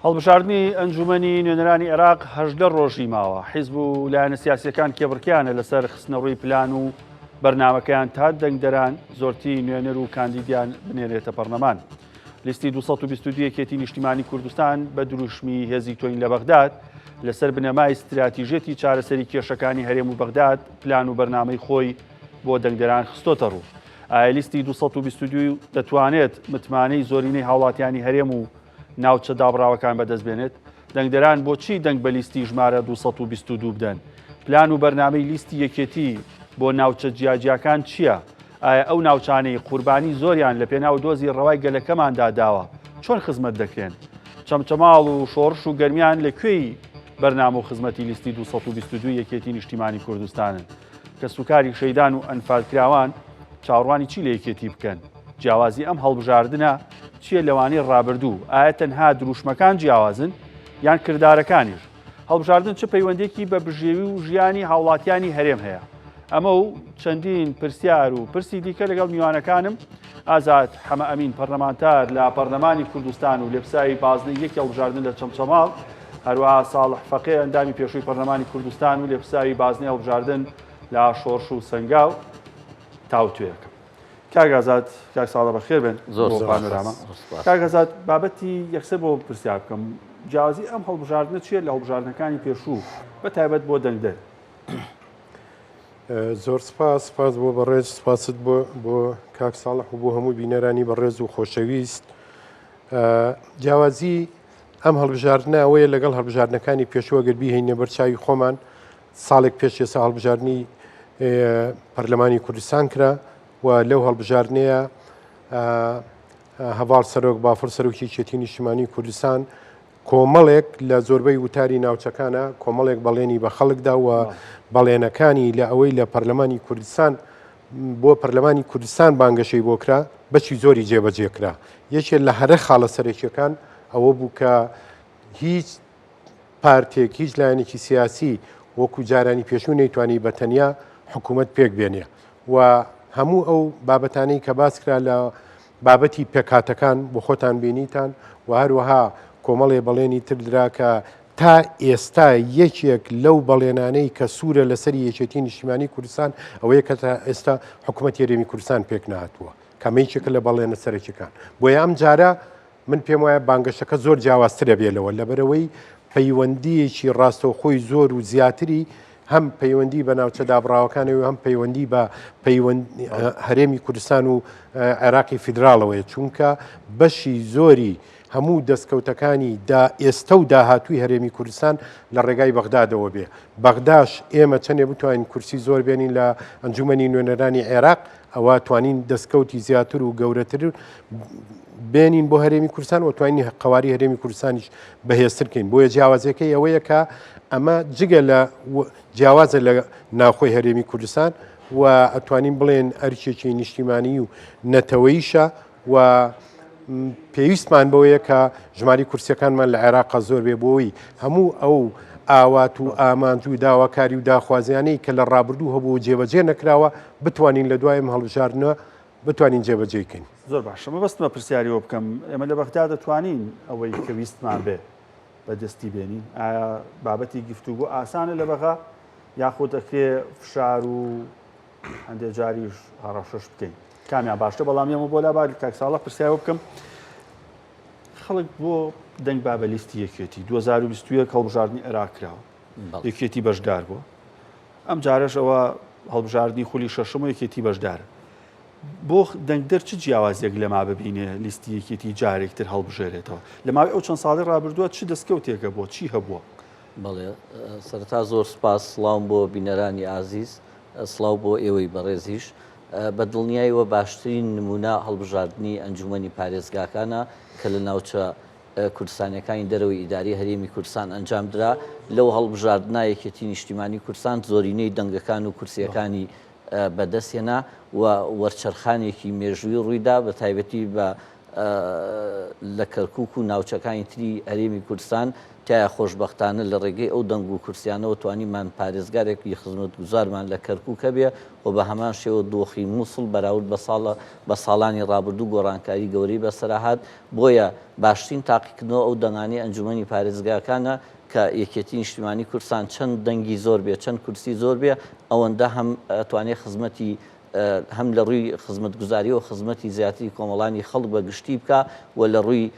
هەڵبژاردننی ئەنجومەنی نوێنەرانی عێراق هەژدە ڕۆژی ماوە. حیزب و لایەنە سیاسیەکان کێبڕکیانە لەسەر خستنەڕووی پلان و بەرنامەکەیان تا دەنگدەران زۆرتی نوێنەر و کاندیدیان بنێرێتە پەرلەمان. لیستی 222 یەکێتی نیشتیمانی کوردستان بە دروشمی هێزی تۆین لە بەغداد لەسەر بنەمای استراتیژێتی چارەسەری کێشەکانی هەرێم و بەغداد پلان و بەرنامەی خۆی بۆ دەنگدەران خستۆتە ڕوو. ئایا لیستی 222 دەتوانێت متمانەی زۆرینەی هاوڵاتیانی هەرێم و ناوچە دابڕاوەکان بەدەست بێنێت؟ دەنگدەران بۆچی دەنگ بە لیستی ژمارە 222 بدەن؟ پلان و بەرنامەی لیستی یەکێتی بۆ ناوچە جیاجیاکان چییە؟ ئایا ئەو ناوچانەی قوربانی زۆریان لە پێناو دۆزی ڕەوای گەلەکەماندا داوە چۆن خزمەت دەکرێن؟ چەمچەماڵ و شۆڕش و گەرمیان لەکوێی بەرنامە و خزمەتی لیستی 222 یەکێتی نیشتیمانی کوردستانن کە سوکاری شەیدان و ئەنفالکراوان چاوەڕوانی چی لە یەکێتی بکەن؟ جیاوازی ئەم هەڵبژاردنە چییە لەوانەی ڕابردوو؟ ئایا تەنها دروشمەکان جیاوازن یان کردارەکانیش؟ هەڵبژاردن چه پەیوەندێکی بە بژێوی و ژیانی هاوڵاتیانی هەرێم هەیە؟ ئەمە و چەندین پرسیار و پرسی دیکە لەگەڵ میوانەکانم ئازاد حەمە ئەمین پەرلەمانتار لە پەرلەمانی کوردستان و لێپسایی بازنەی یەکی هەڵبژاردن لە چەمچەماڵ، هەروەها ساڵح فەقێ ئەندامی پێشووی پەرلەمانی کوردستان و لێپسایی بازنەی هەڵبژاردن لە شۆڕش و سەنگاو تاوتوێەکەم. کاک ئازاد، کاک ساڵح بەخێر بێن. زۆر پانۆراما. کاک ئازاد، بابەتی یەکسەر بۆ پرسیار بکەم، جیاوازی ئەم هەڵبژاردنە چییە لە هەڵبژاردنەکانی پێشوو بەتایبەت بۆ دەنگدەر؟ زۆر سپاس بۆ بەڕێز، سپاست بۆ کاک ساڵح و بۆ هەموو بینەرانی بەڕێز و خۆشەویست. جیاوازی ئەم هەڵبژاردنە ئەوەیە لەگەڵ هەڵبژاردنەکانی پێشوە گەر بیهێنە بەرچاوی خۆمان. ساڵێک پێش ێستا هەڵبژاردننی پەرلەمانی کوردستان کرا و لەو هەڵبژاردنەیە هەڤاڵ سەرۆک بافڕ سەرۆکی یەکێتی نیشتیمانی کوردستان کۆمەڵێک لە زۆربەی وتاری ناوچەکانە کۆمەڵێک بەڵێنی بە خەڵکدا و بەڵێنەکانی لە ئەوەی لە پەرلەمانی کوردستان بۆ پەرلەمانی کوردستان بانگەشەی بۆ کرا بەچی زۆری جێبەجێکرا. یەکێک لە هەرە خاڵە سەرەکیەکان ئەوە بوو کە هیچ پارتێک هیچ لایەنێکی سیاسی وەکو جارانی پێشوو نەیتوانی بە تەنیا حکوومەت پێک بێنێ و هەموو ئەو بابەتانەی کە باس کرا لە بابەتی پێکاتەکان بۆ خۆتان بینیتان و هەروەها کۆمەڵێ بەڵێنی تر درا کە تا ئێستا یەکێک لەو بەڵێنانەی کە سوورە لەسەری یەکێتی نیشتیمانی کوردستان ئەوەیە کە تا ئێستا حکوومەت هێرێمی کوردستان پێک نهاتووە، کەمەیەکێکە لە بەڵێنە سەرەکیەکان. بۆیە ئەم جارە من پێم وایە بانگەشەکە زۆر جیاوازترە بێلەوە لەبەرەوەی پەیوەندیەکی ڕاستەوخۆی زۆر و زیاتری هەم پەیوەندی بە ناوچە دابڕاوەکانەوە هەم پەیوەندی بە هەرێمی کوردستان و عێراقی فیدراڵەوەیە، چونکە بەشی زۆری هەموو دەستکەوتەکانی ئێستا و داهاتووی هەرێمی کوردستان لە ڕێگای بەغدادەوە بێ. بەغداش ئێمە چەندێ بتوانین کورسی زۆر بێنین لە ئەنجومەنی نوێنەرانی عێراق، ئەوە توانین دەستکەوتی زیاتر و گەورەتر بێنین بۆ هەرێمی کوردستان و توانین قەواری هەرێمی کوردستانیش بەهێزترکەین. بۆیە جیاوازەکەی ئەوەیە کە ئەمە جگە لە جیاوازە لە ناوخۆی هەرێمی کوردستان و ئەتوانین بڵێن ئەرکێکی نیشتیمانی و نەتەوەییشە و پێویستمان بەوەیە کە ژماری کورسیەکانمان لە عێراق زۆر بێ بۆی هەموو ئەو ئاوات و ئامانج و داواکاری و داخوازیانەی کە لە ڕابردوو هەبوو جێبەجێ نەکراوە بتوانین لە دوای هەڵبژاردنەوە بتوانین جێبەجێکەین. زۆر باشە، مەبەستمە پرسیاریەوە بکەم، ئێمە لە بەغدا دەتوانین ئەوەی کە ویستمان بێ بەدەستی بێنین؟ ئایا بابەتی گفتوگۆ ئاسانە لە بەغا یاخۆ دەکرێ فشار و هەندێک جاریش هەڕەشەش بکەین؟ کامیان باشتە؟ بەڵام ئێمە بۆ لابا کاک ساڵح پرسیارەوە بکەم، خەڵک بۆ دەنگ با بە لیستی یەکێتی 2021 هەڵبژاردننی عێراق کراوە، یەکێتی بەشدار بووە. ئەم جارەش ئەوە هەڵبژاردننی خولی شەشەم و یەکێتی بەشدارە. بۆ دەنگدەر چ جیاوازێک لەما ببینێ لیستی یەکێتی جارێکتر هەڵبژێرێتەوە؟ لە ماوەی ئەو چەند ساڵی ڕابردووە چ دەستکەوتێکە بۆ چی هەبووە؟ بەڵێ، سەرەتا زۆر سپاس، سڵاو بۆ بینەرانی ئازیز، سڵاو بۆ ئێوەی بەڕێزیش. بە دڵنیاییەوە باشترین نمونە هەڵبژاردننی ئەنجومەنی پارێزگاکانە کە لە ناوچە کوردستانەکانی دەرەوەی ئیداری هەرێمی کوردستان ئەنجام درا. لەو هەڵبژاردنە یەکێتی نیشتیمانی کوردستان زۆرینەی دەنگەکان و کورسیەکانی بەدەستێنا و وەرچەرخانێکی مێژووی ڕوویدا بە تایبەتی بە لە کەرکووک و ناوچەکانی تری هەرێمی کوردستان تایە خۆشببختانە لە ڕێگەی ئەو دەنگ و کورسیانەوە توانیمان پارێزگارێکی خزمەت گوزارمان لە کەرکووکە بێ و بە هەمان شێوە دۆخی مووسڵ بەراورد بە ساڵانی ڕابردوو گۆڕانکاری گەورەی بەسەرهات بۆیە باشترین تاقیکردنەوە ئەو دەنگانی ئەنجومەنی پارێزگاکانە کە یەکێتی نیشتیمانی کوردستان چەند دەنگی زۆر بێ چەند کورسی زۆر بێ ئەوەندە هەم توانێت خزمەتی هەم لە ڕووی خزمەتگوزاری و خزمەتی زیاتری کۆمەڵانی خەڵک بە گشتی بکە و لە ڕووی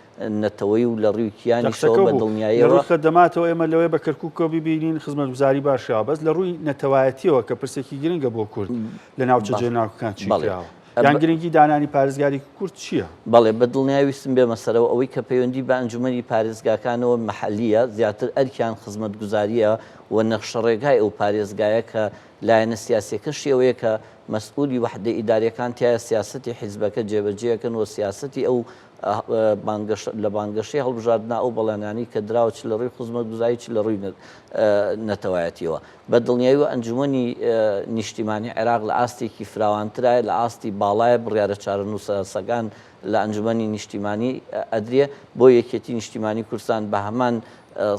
نەتەوەی و لە ڕووی کیانیشەوە بە دڵنیاییەوە خدەماتەوە ئێمە لەوەی بە کەرکووکەوە ببینین خزمەتگوزاری باشە بەس لە ڕووی نەتەوایەتیەوە کە پرسێکی گرنگە بۆ کورد لە ناوچە جێناوەکان چیکراوە یان گرنگی دانانی پارێزگاری کورد چییە؟ بەڵێ بە دڵنیاویستم بێ مەسەرەوە ئەوەی کە پەیوەندی بە ئەنجومەنی پارێزگاکانەوە مەحەلیە زیاتر ئەرکیان خزمەتگوزاریە و نەخشەڕێگای ئەو پارێزگایە کە لایەنە سیاسیەکە شێوەیە کە مەسئولی وحدەی ئیدارەکان تایە سیاسەتی حیزبەکە جێبەجێەکەن و سیاسەتی ئەو لە بانگەشەی هەڵبژاردنا ئەو بەڵێنانی کە دراوە چ لە ڕووی خزمەتگوزاری چ لە ڕووی نەتەوایەتیەوە بە دڵنیایی و ئەنجومەنی نیشتیمانی عێراق لە ئاستێکی فراوانترایە لە ئاستی باڵایە بڕیارە چارەنووسە سەگان لە ئەنجومەنی نیشتیمانی ئەدرێ بۆ یەکێتی نیشتیمانی کوردستان بە هەمان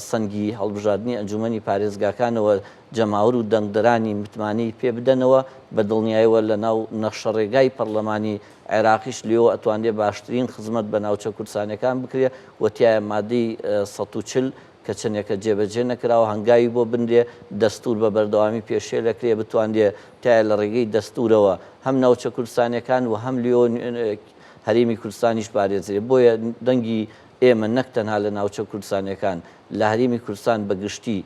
سەنگی هەڵبژاردننی ئەنجومەنی پارێزگاکانەوە جەماور و دەنگدەرانی متمانەی پێ بدەنەوە بە دڵنیاییەوە لە ناو نەخشەڕێگای پەرلەمانی عێراقیش لێەوە ئەتوانێت باشترین خزمەت بە ناوچە کوردستانەکان بکرێ و تایە مادەی 140 کە چەندێکە جێبەجێ نەکراوە هەنگاوی بۆ بندێ دەستور بە بەردەوامی پێشێ لەکرێ بتوانێت تایە لە ڕێگەی دەستورەوە هەم ناوچە کوردستانەکان و هەم لێەوە هەرێمی کوردستانیش پارێزرێ بۆیە دەنگی ئێمە نەک تەنها لە ناوچە کوردستانەکان لە هەرێمی کوردستان بەگشتی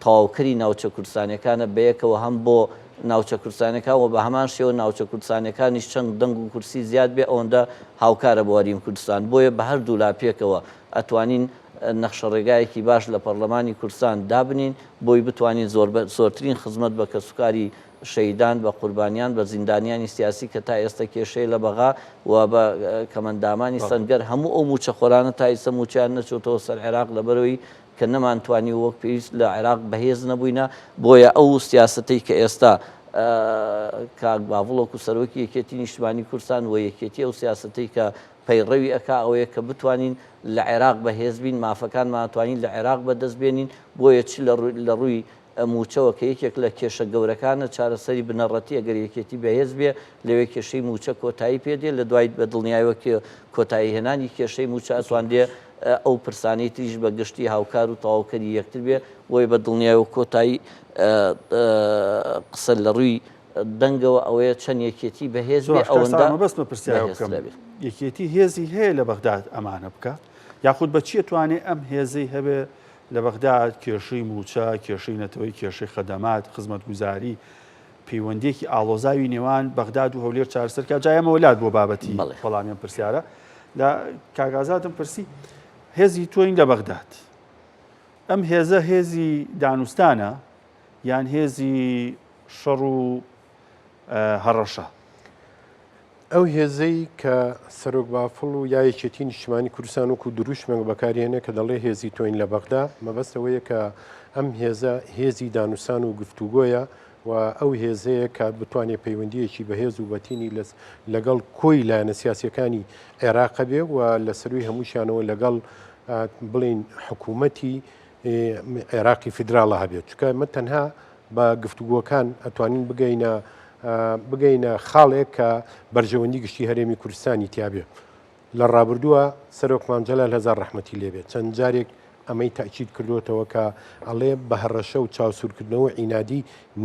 تەواوکەری ناوچە کوردستانەکانە بەیەکەوە هەم بۆ ناوچە کوردستانەکان و بە هەمان شێوە ناوچە کوردستانەکانیش چەند دەنگ و کورسی زیاد بێ ئەوەندە هاوکارە بۆ هەرێمی کوردستان بۆیە بە هەردوو لاپێکەوە ئەتوانین نەخشەڕێگایەکی باش لە پەرلەمانی کوردستان دابنین بۆی بتوانین زۆرترین خزمەت بە کەسوکاری شەیدان بە قوربانیان بە زیندانیانی سیاسی کە تا ئێستا کێشەی لە بەغا و بە کەمەندامانی سەنگەر هەموو ئەو موچەخۆرانە تا ئێستا موچیان نەچۆتەوە سەر عێراق لەبەرەوەی کە نەمانتوانی وەک پێویست لە عێراق بەهێز نەبووینە بۆیە ئەو سیاسەتەی کە ئێستا کاک باڤڵۆک و سەرۆکی یەکێتی نیشتیمانی کوردستان و یەکێتی ئەو سیاسەتەی کە پەیڕەوی ئەکا ئەوەیە کە بتوانین لە عێراق بەهێز بین مافەکانمانتوانین لە عێراق بەدەست بێنین بۆیە چ لە ڕووی موچەوە کە یەکێک لە کێشە گەورەکانە چارەسەری بنەڕەتی ئەگەر یەکێتی بەهێز بێ لەوێ کێشەی موچە کۆتایی پێدێ لە دوای بە دڵنیایەوە کۆتایی هێنانی کێشەی موچە ئەتواندێ ئەو پرسانەی تریش بە گشتی هاوکار و تەواوکەری یەکتر بێ بۆی بە دڵنیایەوە کۆتایی قسە لە ڕووی دەنگەوە ئەوەیە چەند یەکێتی بەهێز بێ ئەوەندە بەستمە پرسیارە بکەم یەکێتی هێزی هەیە لە بەغداد ئەمانە بکە یاخود بە چیە توانێت ئەم هێزەی هەبێ لە بەغداد کێشەی موچە کێشەی نەتەوەی کێشەی خەدەمات خزمەتگوزاری پەیوەندێکی ئاڵۆزاوی نێوان بەغداد و هەولێر چارەسەرکە جایەمە وەلات بۆ بابەتی وەڵامیان پرسیارە لە کاگازاتم پرسی هێزی تۆین لە بەغداد ئەم هێزە هێزی دانوستانە یان هێزی شەڕ و هەڕەشە ئەو هێزەی کە سەرۆک بافڵ و یا یەکێتی نیشتیمانی کوردستان وەکو دروشمێک بەکارهێنێ کە دەڵێ هێزی تۆین لە بەغدا مەبەستەوەیە کە ئەم هێزە هێزی دانوستان و گفتوگۆیە و ئەو هێزەیە کە بتوانێت پەیوەندیەکی بەهێز و بەتینی لەگەڵ کۆی لایەنە سیاسیەکانی عێراق بێ و لە سەروی هەمووشیانەوە لەگەڵ بڵین حکوومەتی عێراقی فیدراڵە هەبێت چکە مە تەنها بە گفتوگۆکان ئەتوانین بگەینە خاڵێک کە بەرژەوەندی گشتی هەرێمی کوردستانی تیاابێ لە ڕابردووە سەرۆک مامجەلال هەزار ڕەحمەتی لێبێت چەند جارێک ئەمەی تاکید کردوتەوە کە ئەڵێ بە هەڕەشە و چاوسورکردنەوە عینادی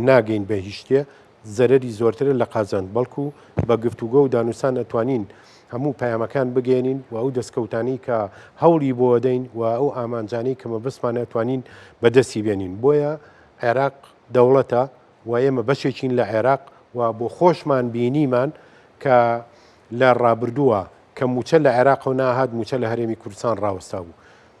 ناگەین بە هیچ شتێ زەرەری زۆرترە لە قازان بەڵکو بە گفتوگۆ و دانوستان ئەتوانین هەموو پەیامەکان بگەێنین و ئەو دەستکەوتانی کە هەوڵی بۆ دەین و ئەو ئامانجانەی کە مەبەستمان ئەتوانین بەدەستی بێنین بۆیە عێراق دەوڵەتە و ئێمە بەشێکین لە عێراق و بۆ خۆشمان بینیمان کە لە ڕابردووە کە موچە لە عێراق و ناهات موچە لە هەرێمی کوردستان ڕاوەستا بوو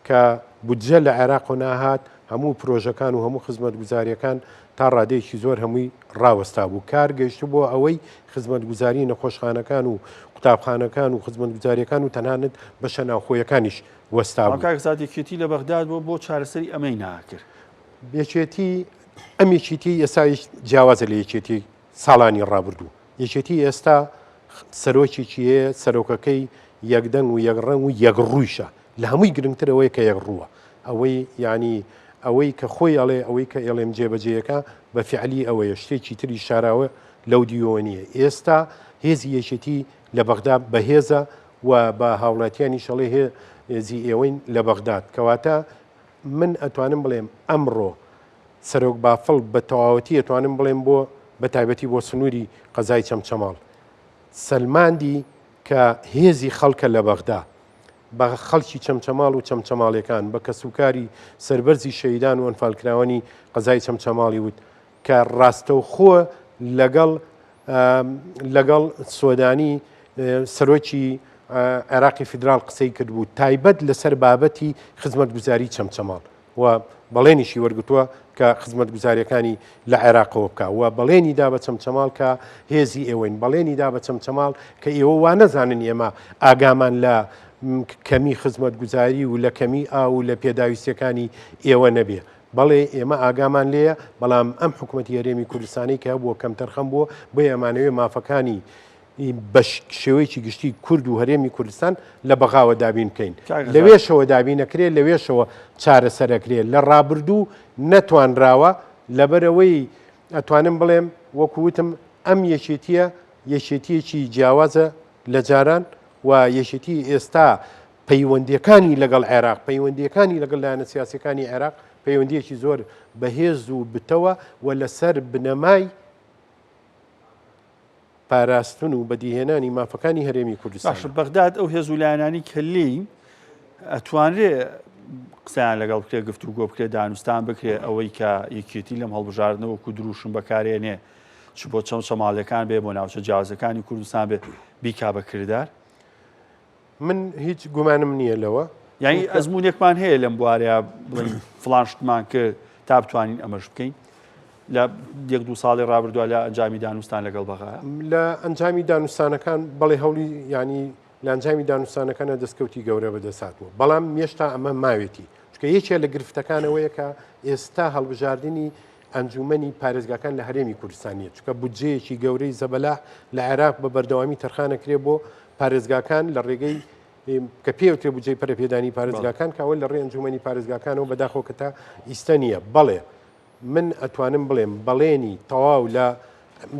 کە بودجە لە عێراق و ناهات هەموو پرۆژەکان و هەموو خزمەتگوزاریەکان تا ڕادەیەکی زۆر هەمووی ڕاوەستا بوو کار گەیشت بۆ ئەوەی خزمەتگوزاری نەخۆشخانەکان و قوتابخانەکان و خزمەتگوزاریەکان و تەنانەت بەشە ناوخۆیەکانیش وەستا بوو کاکزاتێکێتی لە بەغداد بۆ چارەسەری ئەمەی ناکرد یەکێتی ئەم یەکێتی ئێستایش جیاوازە لە یەکێتی ساڵانی ڕابردوو یەکێتی ئێستا سەرۆکێکی هەیە سەرۆکەکەی یەکدەنگ و یەکڕەنگ و یەکڕوویشە لە هەمووی گرنگترەوەی کە یەکڕووە ئەوەی ینی ئەوەی کە خۆی ئەڵێ ئەوەی کە ئێڵێم جێبەجێیەکە بە فعلی ئەوەیە شتێکی تری شاراوە لەو دیوە نییە ئێستا هێزی یەکێتی لە بەغدا بەهێزە و بە هاوڵاتیانی شەڵێ هێزی ئێوەین لە بەغداد کەواتە من ئەتوانم بڵێم ئەمڕۆ سەرۆک بافڵ بە تەواوەتی ئەتوانم بڵێم بۆ بە تایبەتی بۆ سنووری قەزای چەمچەماڵ سلماندی کە هێزی خەڵکە لە بەغدا بە خەڵکی چەمچەماڵ و چەمچەماڵەکان بە کەسوکاری سەربەرزی شەیدان و ئەنفالکراوانی قەزای چەمچەماڵی وت کە ڕاستەوخۆ لەگەڵ سۆدانی سەرۆکی عێراقی فیدرال قسەی کردبوو تایبەت لەسەر بابەتی خزمەتگوزاری چەمچەماڵ و بەڵێنیشی وەرگتووە کە خزمەتگوزاریەکانی لە عێراقەوە بکە و بەڵێنیدا بە چەمچەماڵ کە هێزی ئێوەین بەڵێنیدا بە چەمچەماڵ کە ئێوە وا نەزانن ئێمە ئاگامان لە کەمی خزمەتگوزاری و لە کەمی ئاو و لە پێداویستەکانی ئێوە نەبێ بەڵێ ئێمە ئاگامان لێیە بەڵام ئەم حکوومەتی هەرێمی کوردستانی کە هەبووە کەم تەرخەم بووە بۆ ئەمانەوێ مافەکانی بە شێوەیەکی گشتی کورد و هەرێمی کوردستان لە بەغاوە دابین بکەین لەوێشەوە دابینەکرێت لەوێشەوە چارەسەرەکرێت لە ڕابردوو نەتوانراوە لەبەرەوەی ئەتوانم بڵێم وەکووتم ئەم یەکێتیە یەکێتیەکی جیاوازە لە جاران و یەکێتی ئێستا پەیوەندیەکانی لەگەڵ عێراق پەیوەندیەکانی لەگەڵ لایەنە سیاسەکانی عێراق پەیوەندیەکی زۆر بەهێز و بتەوە و لەسەر بنەمای پاراستن و بەدیهێنانی مافەکانی هەرێمی کوردستان بەغداد ئەو هێزولایەنانی کە لێین ئەتوانرێ قسەیان لەگەڵ بکرێ گفتوگۆ بکرێ دانوستان بکرێ ئەوەی کە یەکێتی لەم هەڵبژاردنەوەکو دروشم بەکارێنێ چ بۆ چەمچەماڵەکان بێ بۆ ناوچە جیاوازەکانی کوردستان بێ بیکا بە کردار من هیچ گومانم نییە لەوە یعنی ئەزمونێکمان هەیە لەم بوارەیە بڵین فڵان شتمان کرد تا بتوانین ئەمەش بکەین لە یەک دوو ساڵی ڕابردووە لە ئەنجامی دانوستان لەگەڵ بەغایە لە ئەنجامی دانوستانەکان بەڵێ هەوڵی ینی لە ئەنجامی دانوستانەکانە دەستکەوتی گەورە بەدەساتوە بەڵام هێشتا ئەمە ماوێتی چکە یەکێ لە گرفتەکانەوەیە کە ئێستا هەڵبژاردننی ئەنجومەنی پارێزگاکان لە هەرێمی کوردستانیە چکە بودجەیەکی گەورەی زەبەلا لە عێراق بە بەردەوامی تەرخانەکرێ بۆ پارێزگاکان لە ڕێگەی کە پێوتێ بودجەی پەرەپێدانی پارێزگاکان کاوە لە ڕێ ئەنجومەنی پارێزگاکانەوە بەداخۆ کە تا ئیستە نییە بەڵێ من ئەتوانم بڵێم بەڵێنی تەواو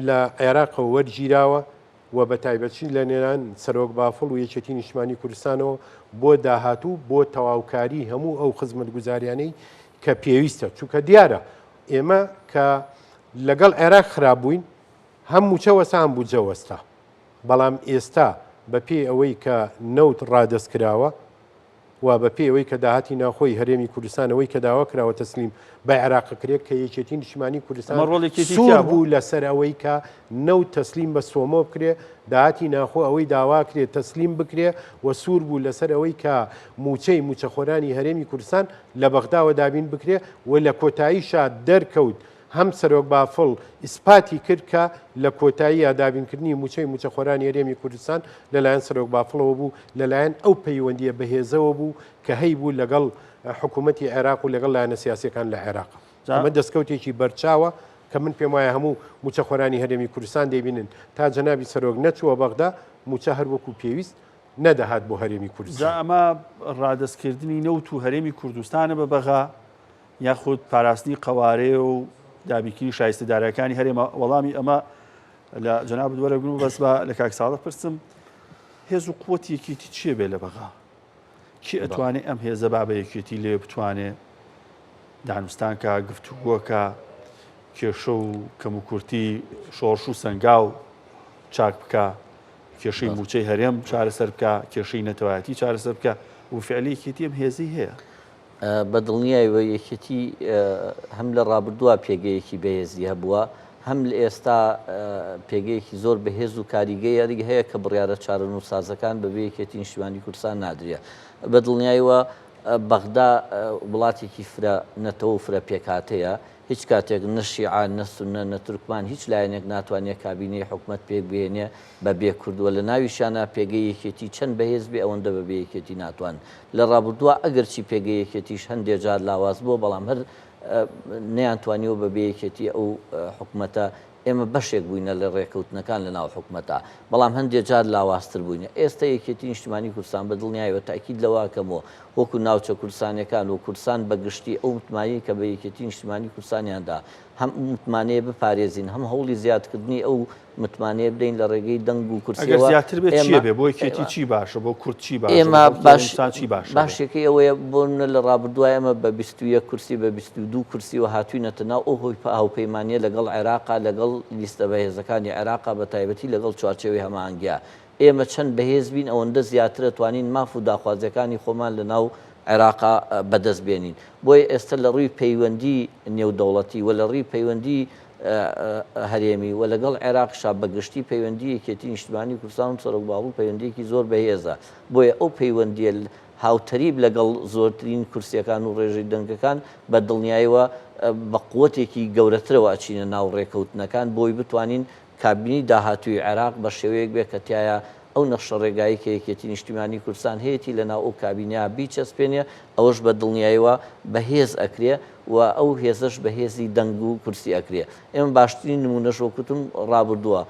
لە عێراقەوە وەرگیراوە و بە تایبەتچی لە نێران سەرۆک بافڵ و یەکێتی نیشتمانی کوردستانەوە بۆ داهاتوو بۆ تەواوکاری هەموو ئەو خزمەتگوزاریانەی کە پێویستە چونکە دیارە ئێمە کە لەگەڵ عێراق خراببووین هەم موچەوەسا هەم بوجەوەستا بەڵام ئێستا بە پێ ئەوەی کە نەوت ڕادەستکراوە و بە پێ ئەوەی کە داهاتی ناخۆی هەرێمی کوردستانەوەی کە داوا کراوە تەسلیم بە عێراقەکرێت کە یەکێتی نیشتمانی کوردستان سوور بوو لەسەر ئەوەی کە نەوت تەسلیم بە سۆمۆ بکرێ داهاتی ناخۆ ئەوەی داوا کرێت تەسلیم بکرێ و سوور بوو لەسەر ئەوەی کە موچەی موچەخۆرانی هەرێمی کوردستان لە بەغداوە دابین بکرێ و لە کۆتاییشا دەرکەوت هەم سەرۆک بافڵ ئیسپاتی کرد کە لە کۆتایی یادابینکردنی موچەی موچەخۆرانی هەرێمی کوردستان لەلایەن سەرۆک بافڵەوە بوو لەلایەن ئەو پەیوەندیە بەهێزەوە بوو کە هەی بوو لەگەڵ حکوومەتی عێراق و لەگەڵ لایەنە سیاسیەکان لە عێراق ئەمە دەستکەوتێکی بەرچاوە کە من پێم وایە هەموو موچەخۆرانی هەرێمی کوردستان دەبینن تا جەنابی سەرۆک نەچووە بەغدا موچە هەر وەکو پێویست نەدەهات بۆ هەرێمی کوردستان ئەمە ڕادەستکردنی نەوت و هەرێمی کوردستانە بە بەغا یاخود پاراستنی قەوارێ و دابیکردنی شایستەدارەکانی هەرێمە وەڵامی ئەمە لە جەناب وەرەگرن و بەس بە لە کاک ساڵح پرسم هێز و قووەتی یەکێتی چییە بێ لە بەغا کی ئەتوانێت ئەم هێزە با بە یەکێتی لێ بتوانێت دانوستان کە گفتوگۆکە کێشە و کەموکورتی شۆڕش و سەنگاو چاک بکە کێشەی موچەی هەرێم چارەسەر بکە کێشەی نەتەوایەتی چارەسەر بکە و فعلی یەکێتی ئەم هێزی هەیە بەدڵنیایەوە یەکێتی هەم لە ڕابردووە پێگەیەکی بەهێزی هەبووە هەم لە ئێستا پێگەیەکی زۆر بەهێز و کاریگەی یاریگە هەیە کە بڕیارە چارە و سازەکان بەبێ یەکێتی نیشتیمانی کوردستان نادرێت بەدڵنیایەوە بەغدا وڵاتێکی فرە نەتەوە و فرە پێکاتەیە هیچ کاتێک نەشیعان نەسونە نەتورکمان هیچ لایەنێک ناتوانێت کابینەی حکوومەت پێک بێنێ بە بێکردووە لە ناویشانە پێگەی یەکێتی چەند بەهێز بێ ئەوەندە بە بێ یەکێتی ناتوان لە ڕابردووە ئەگەرچی پێگەی یەکێتیش هەندێک جار لاواز بووە بەڵام هەر نەیانتوانیەوە بە بێ یەکێتی ئەو حکوومەتە ئێمە بەشێک بووینە لە ڕێکەوتنەکان لە ناو حکومەتە بەڵام هەندێک جار لاوااستر بووینە ئێستا یەکێتی نیشتیمانی کوردستان بە دڵنیایەوە تاکید لەواکەمەوە وەکو ناوچە کوردستانەکان و کوردستان بەگشتی ئەو متمانی کە بە یەکێتی نیشتیمانی کوردستانیاندا هەم متمانەیە بپارێزین هەم هەوڵی زیادکردنی ئەو متمانەیە بدەین لە ڕێگەی دەنگ و ئەگەر زیاتر بێت چیە بێ بۆ یەکێتی چی باشە بۆ کورد چی باشە ئێمە چی باشە باشێکی ئەوەیە بۆنە لە ڕابردووە ئێمە بە 21 کورسی بە 22 کورسی و هاتووینەتە ناو ئەو هۆی هاوپەیمانیە لەگەڵ عێراقا لەگەڵ لیستە بەهێزەکانی عێراقا بە تایبەتی لەگەڵ چوارچێوەی هەماهەنگیا ئێمە چەند بەهێز بین ئەوەندە زیاترە توانین ماف و داخوازیەکانی خۆمان لە ناو عێراقا بەدەست بێنین بۆیە ئێستا لە ڕووی پەیوەندی نێودەوڵەتی و لە ڕووی پەیوەندی هەرێمی و لەگەڵ عێراقشا بەگشتی پەیوەندی یەکێتی نیشتیمانی کوردستان و سەرۆک باڵ پەیوەندیەکی زۆر بەهێزە بۆیە ئەو پەیوەندیە هاوتەریب لەگەڵ زۆرترین کورسیەکان و ڕێژەی دەنگەکان بە دڵنیاییەوە بە قووەتێکی گەورەترەوە ئەچینە ناو ڕێکەوتنەکان بۆی بتوانین کابینی داهاتووی عێراق بە شێوەیەک بێ کە تایە ئەو نەخشە ڕێگایی کە یەکێتی نیشتیمانی کوردستان هەیەی لەناو ئەو کابینیا بیچەسپێنێ ئەوەش بە دڵنیاییەوە بەهێز ئەکرێ و ئەو هێزش بەهێزی دەنگ و کورسی ئەکرێ ئێمە باشترین نمونەش وەکوتم ڕابردووە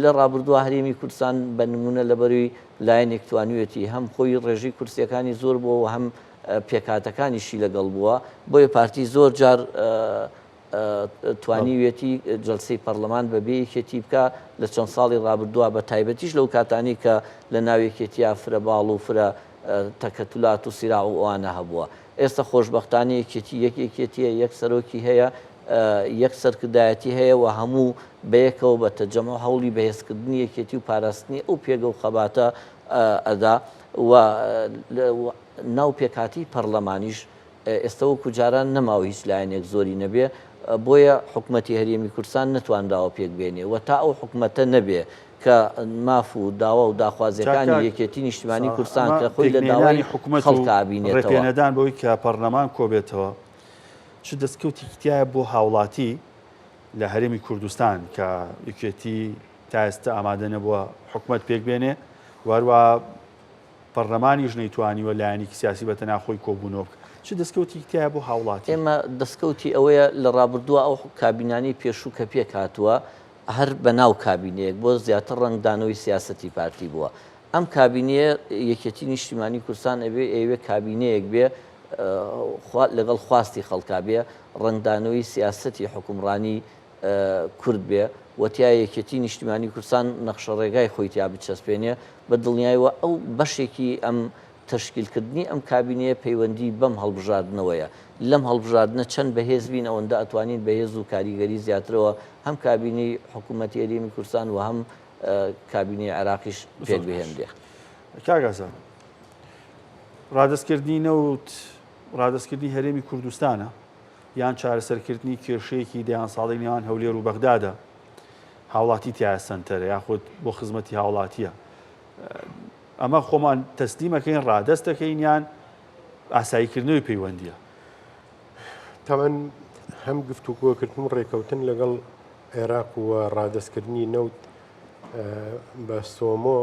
لە ڕابردووە هەرێمی کوردستان بە نمونە لەبەروی لایەنێک توانوێتی هەم خۆی ڕێژەی کورسیەکانی زۆر بووە و هەم پێکاتەکانیشی لەگەڵ بووە بۆیە پارتی زۆر جار توانیوێتی جەلسەی پەرلەمان بەبێ یەکێتی بکە لە چەند ساڵی ڕابردووە بە تایبەتیش لەو کاتانی کە لە ناو یەکێتیە فرە باڵ و فرە تەکەتولات و سیرا و ئەوانە هەبووە ئێستا خۆشبەختانە یەکێتی یەکێتیە یەک سەرۆکی هەیە یەک سەرکردایەتی هەیە و هەموو بەیەکەوە بە تەجەمع هەوڵی بەهێزکردنی یەکێتی و پاراستنی ئەو پێگە و خەباتە ئەدا و ناو پێکاتی پەرلەمانیش ئێستا وەکو جاران نەماوە هیچ لایەنێک زۆری نەبێ بۆیە حکوومەتی هەرێمی کوردستان نتوانراوە پێک بێنێ و تا ئەو حکوومەتە نەبێ کە ماف و داوا و داخوازیەکانی یەکێتی نیشتیمانی کوردستان کە خۆی لە داوای حکوومەت خەڵکابینێتەوە ڕێپێنەدان بۆی کە پەرلەمان کۆبێتەوە چ دەستکەوتی تایە بۆ هاوڵاتی لە هەرێمی کوردستان کە یەکێتی تا ئێستا ئامادە نەبووە حکوومەت پێک بێنێ واروە پەرلەمانیش نەیتوانیوە لایەنێکی سیاسی بەتە ناخۆی کۆبوونەوە بکە چ دەستکەوتی تایە بۆ هاوڵاتی ئێمە دەستکەوتی ئەوەیە لە ڕابردووە ئەو کابینانی پێشوو کە پێک هاتووە هەر بە ناو کابینەیەک بۆ زیاتر ڕنگدانەوەی سیاسەتی پارتی بووە ئەم کابینەیە یەکێتی نیشتیمانی کوردستان ئەبێ ئێوێ کابینەیەک بێ لەگەڵ خواستی خەڵکا بێ ڕنگدانەوەی سیاسەتی حکومڕانی کورد بێ وتیا یەکێتی نیشتیمانی کوردستان نەخشە ڕێگای خۆی تیا بچەسپێنێ بە دڵنیاییەوە ئەو بەشێکی ئەم تشکیلکردنی ئەم کابینەیە پەیوەندی بەم هەڵبژاردنەوەیە لەم هەڵبژاردنە چەند بەهێز بین ئەوەندە ئەتوانین بەهێز و کاریگەری زیاترەوە هەم کابینەی حکوومەتی هەرێمی کوردستان و هەم کابینەی عێراقیش پێک بهێندێ کاگازان ڕادستکردنی نەوت ڕادستکردنی هەرێمی کوردستانە یان چارەسەرکردنی کێشەیەکی دەیان ساڵی نێوان هەولێر و بەغدادە هاوڵاتی تایە سەنتەرە یاخود بۆ خزمەتی هاوڵاتیە ئەمە خۆمان تەسلیمەکەین ڕادەست دەکەین یان ئاساییکردنەوەی پەیوەندیە تاوان هەم گفتوگۆکردن ڕێکەوتن لەگەڵ عێراق و ڕادستکردنی نەوت بە سۆمۆ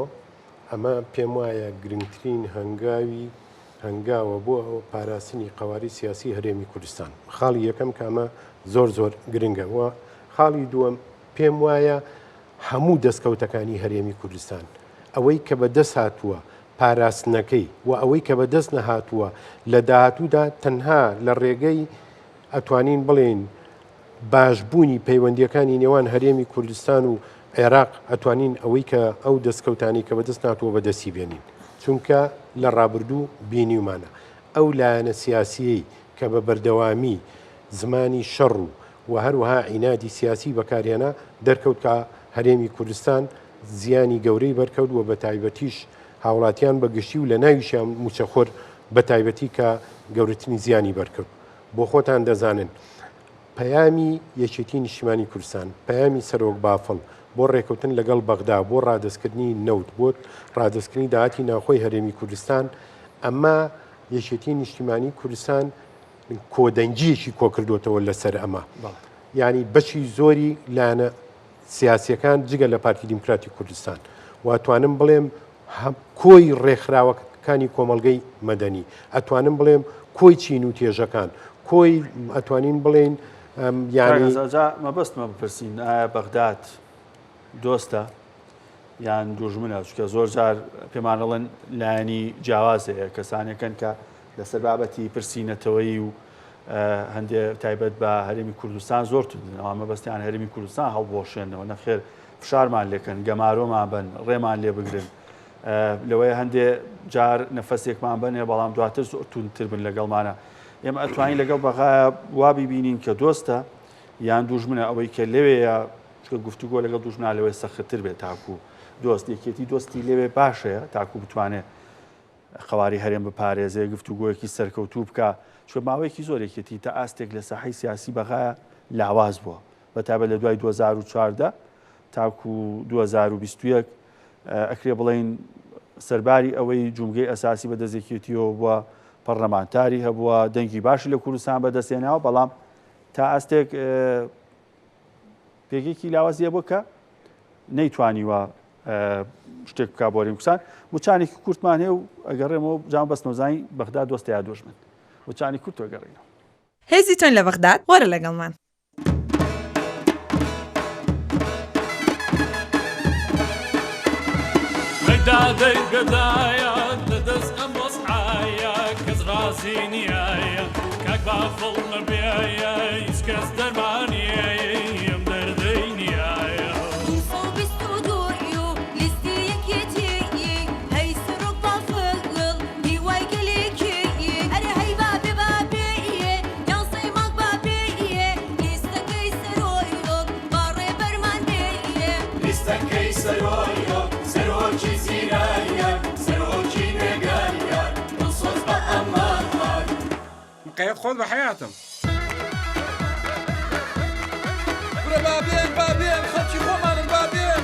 ئەمە پێم وایە گرنگترین هەنگاوە بۆ ئەو پاراستنی قەواری سیاسی هەرێمی کوردستان خاڵی یەکەم کە ئەمە زۆر زۆر گرنگە وە خاڵی دووەم پێم وایە هەموو دەستکەوتەکانی هەرێمی کوردستان ئەوەی کە بەدەست هاتووە پاراستنەکەی و ئەوەی کە بەدەست نەهاتووە لە داهاتوودا تەنها لە ڕێگەی ئەتوانین بڵێن باشبوونی پەیوەندیەکانی نێوان هەرێمی کوردستان و عێراق ئەتوانین ئەوەی کە ئەو دەستکەوتانی کە بەدەست ناتووە بەدەستی بێنین چونکە لە ڕابردوو بینیومانە ئەو لایەنە سیاسیەی کە بە بەردەوامی زمانی شەڕ و هەروەها عینادی سیاسی بەکارهێنا دەرکەوت کە هەرێمی کوردستان زیانی گەورەی بەرکەوت و بە تایبەتیش هاوڵاتیان بەگشتی و لە ناویشیان موچەخۆر بە تایبەتی کە گەورەترین زیانی بەرکەوت بۆ خۆتان دەزانن پەیامی یەکێتی نیشتیمانی کوردستان پەیامی سەرۆک بافڵ بۆ ڕێکەوتن لەگەڵ بەغدا بۆ ڕادستکردنی نەوت بۆ ڕادستکردنی داهاتی ناوخۆی هەرێمی کوردستان ئەمە یەکێتی نیشتیمانی کوردستان کۆدەنگیەکی کۆکردوتەوە لەسەر ئەمە یعنی بەشی زۆری لایەنە سیاسیەکان جگە لە پارتی دیموکراتی کوردستان واتوانم بڵێم کۆی ڕێکخراوەکانی کۆمەڵگەی مەدەنی ئەتوانم بڵێم کۆی چین و تێژەکان کۆی ئەتوانین بڵێن یعنی مەبەستمە بپرسین ئایا بەغداد دۆستە یان دوژمنە چکە زۆر جار پێمانەڵەن لایەنی جیاوازەیە کەسانێکن کە لەسەر بابەتی پرسیینەتەوەی و هەندێک تایبەت بە هەرێمی کوردستان زۆر ئەوە مەبەستیان هەرێمی کوردستان هەڵبۆشێنەوە نەخێر فشارمان لێکن گەمارۆمان بن ڕێمان لێ بگرن لەوەی هەندێک جار نەفەسێکمان بنێ بەڵام دواتر زۆر تونتر بن لەگەڵمانە ئێمە ئەتوانین لەگەڵ بەغایە وا ببینین کە دۆستە یان دوژمنە ئەوەی کە لەوەیە چکە گفتوگۆ لەگەڵ دوژمنا لەوەی سەختتر بێت تاکو دۆست یەکێتی دۆستی لەوێ باشەیە تاکو بتوانێت خەواری هەرێم بپارێزێ گفتوگۆیەکی سەرکەوتوو بکە چۆ ماوەیەکی زۆرێکێتی تا ئاستێک لە ساحەی سیاسی بەغایە لاواز بووە بەتابەت لە دوای 2014 تاکو 2021 ئەکرێ بڵین سەرباری ئەوەی جومگەی ئەساسی بەدەستێکێتیەوە بووە پەرلەمانتاری هەبووە دەنگی باشی لە کوردستان بەدەستێناوە بەڵام تا ئاستێک پێگێکی لاوازیە بوو کە نەیتوانیوە شتێک بکا بۆ کوردستان موچانێکی کورتمان هەیە و ئەگەڕێمەوە جام بەستنەوەزانی بەغداد دۆستە یا دۆژمن موچانی کورت وەگەڕێنەوە هێزی تۆن لە بەغداد وەرە لەگەڵمان بەغدادەی گەدایە لەدەست ئەم وەسعایە کەس ڕازی نیایە کاک بافڵ نەبێیە هیچ کەس دەرمانیە ئەم دەردەی نیایە قيد خذ بحياتهم برا بابين خلشي خومان البابين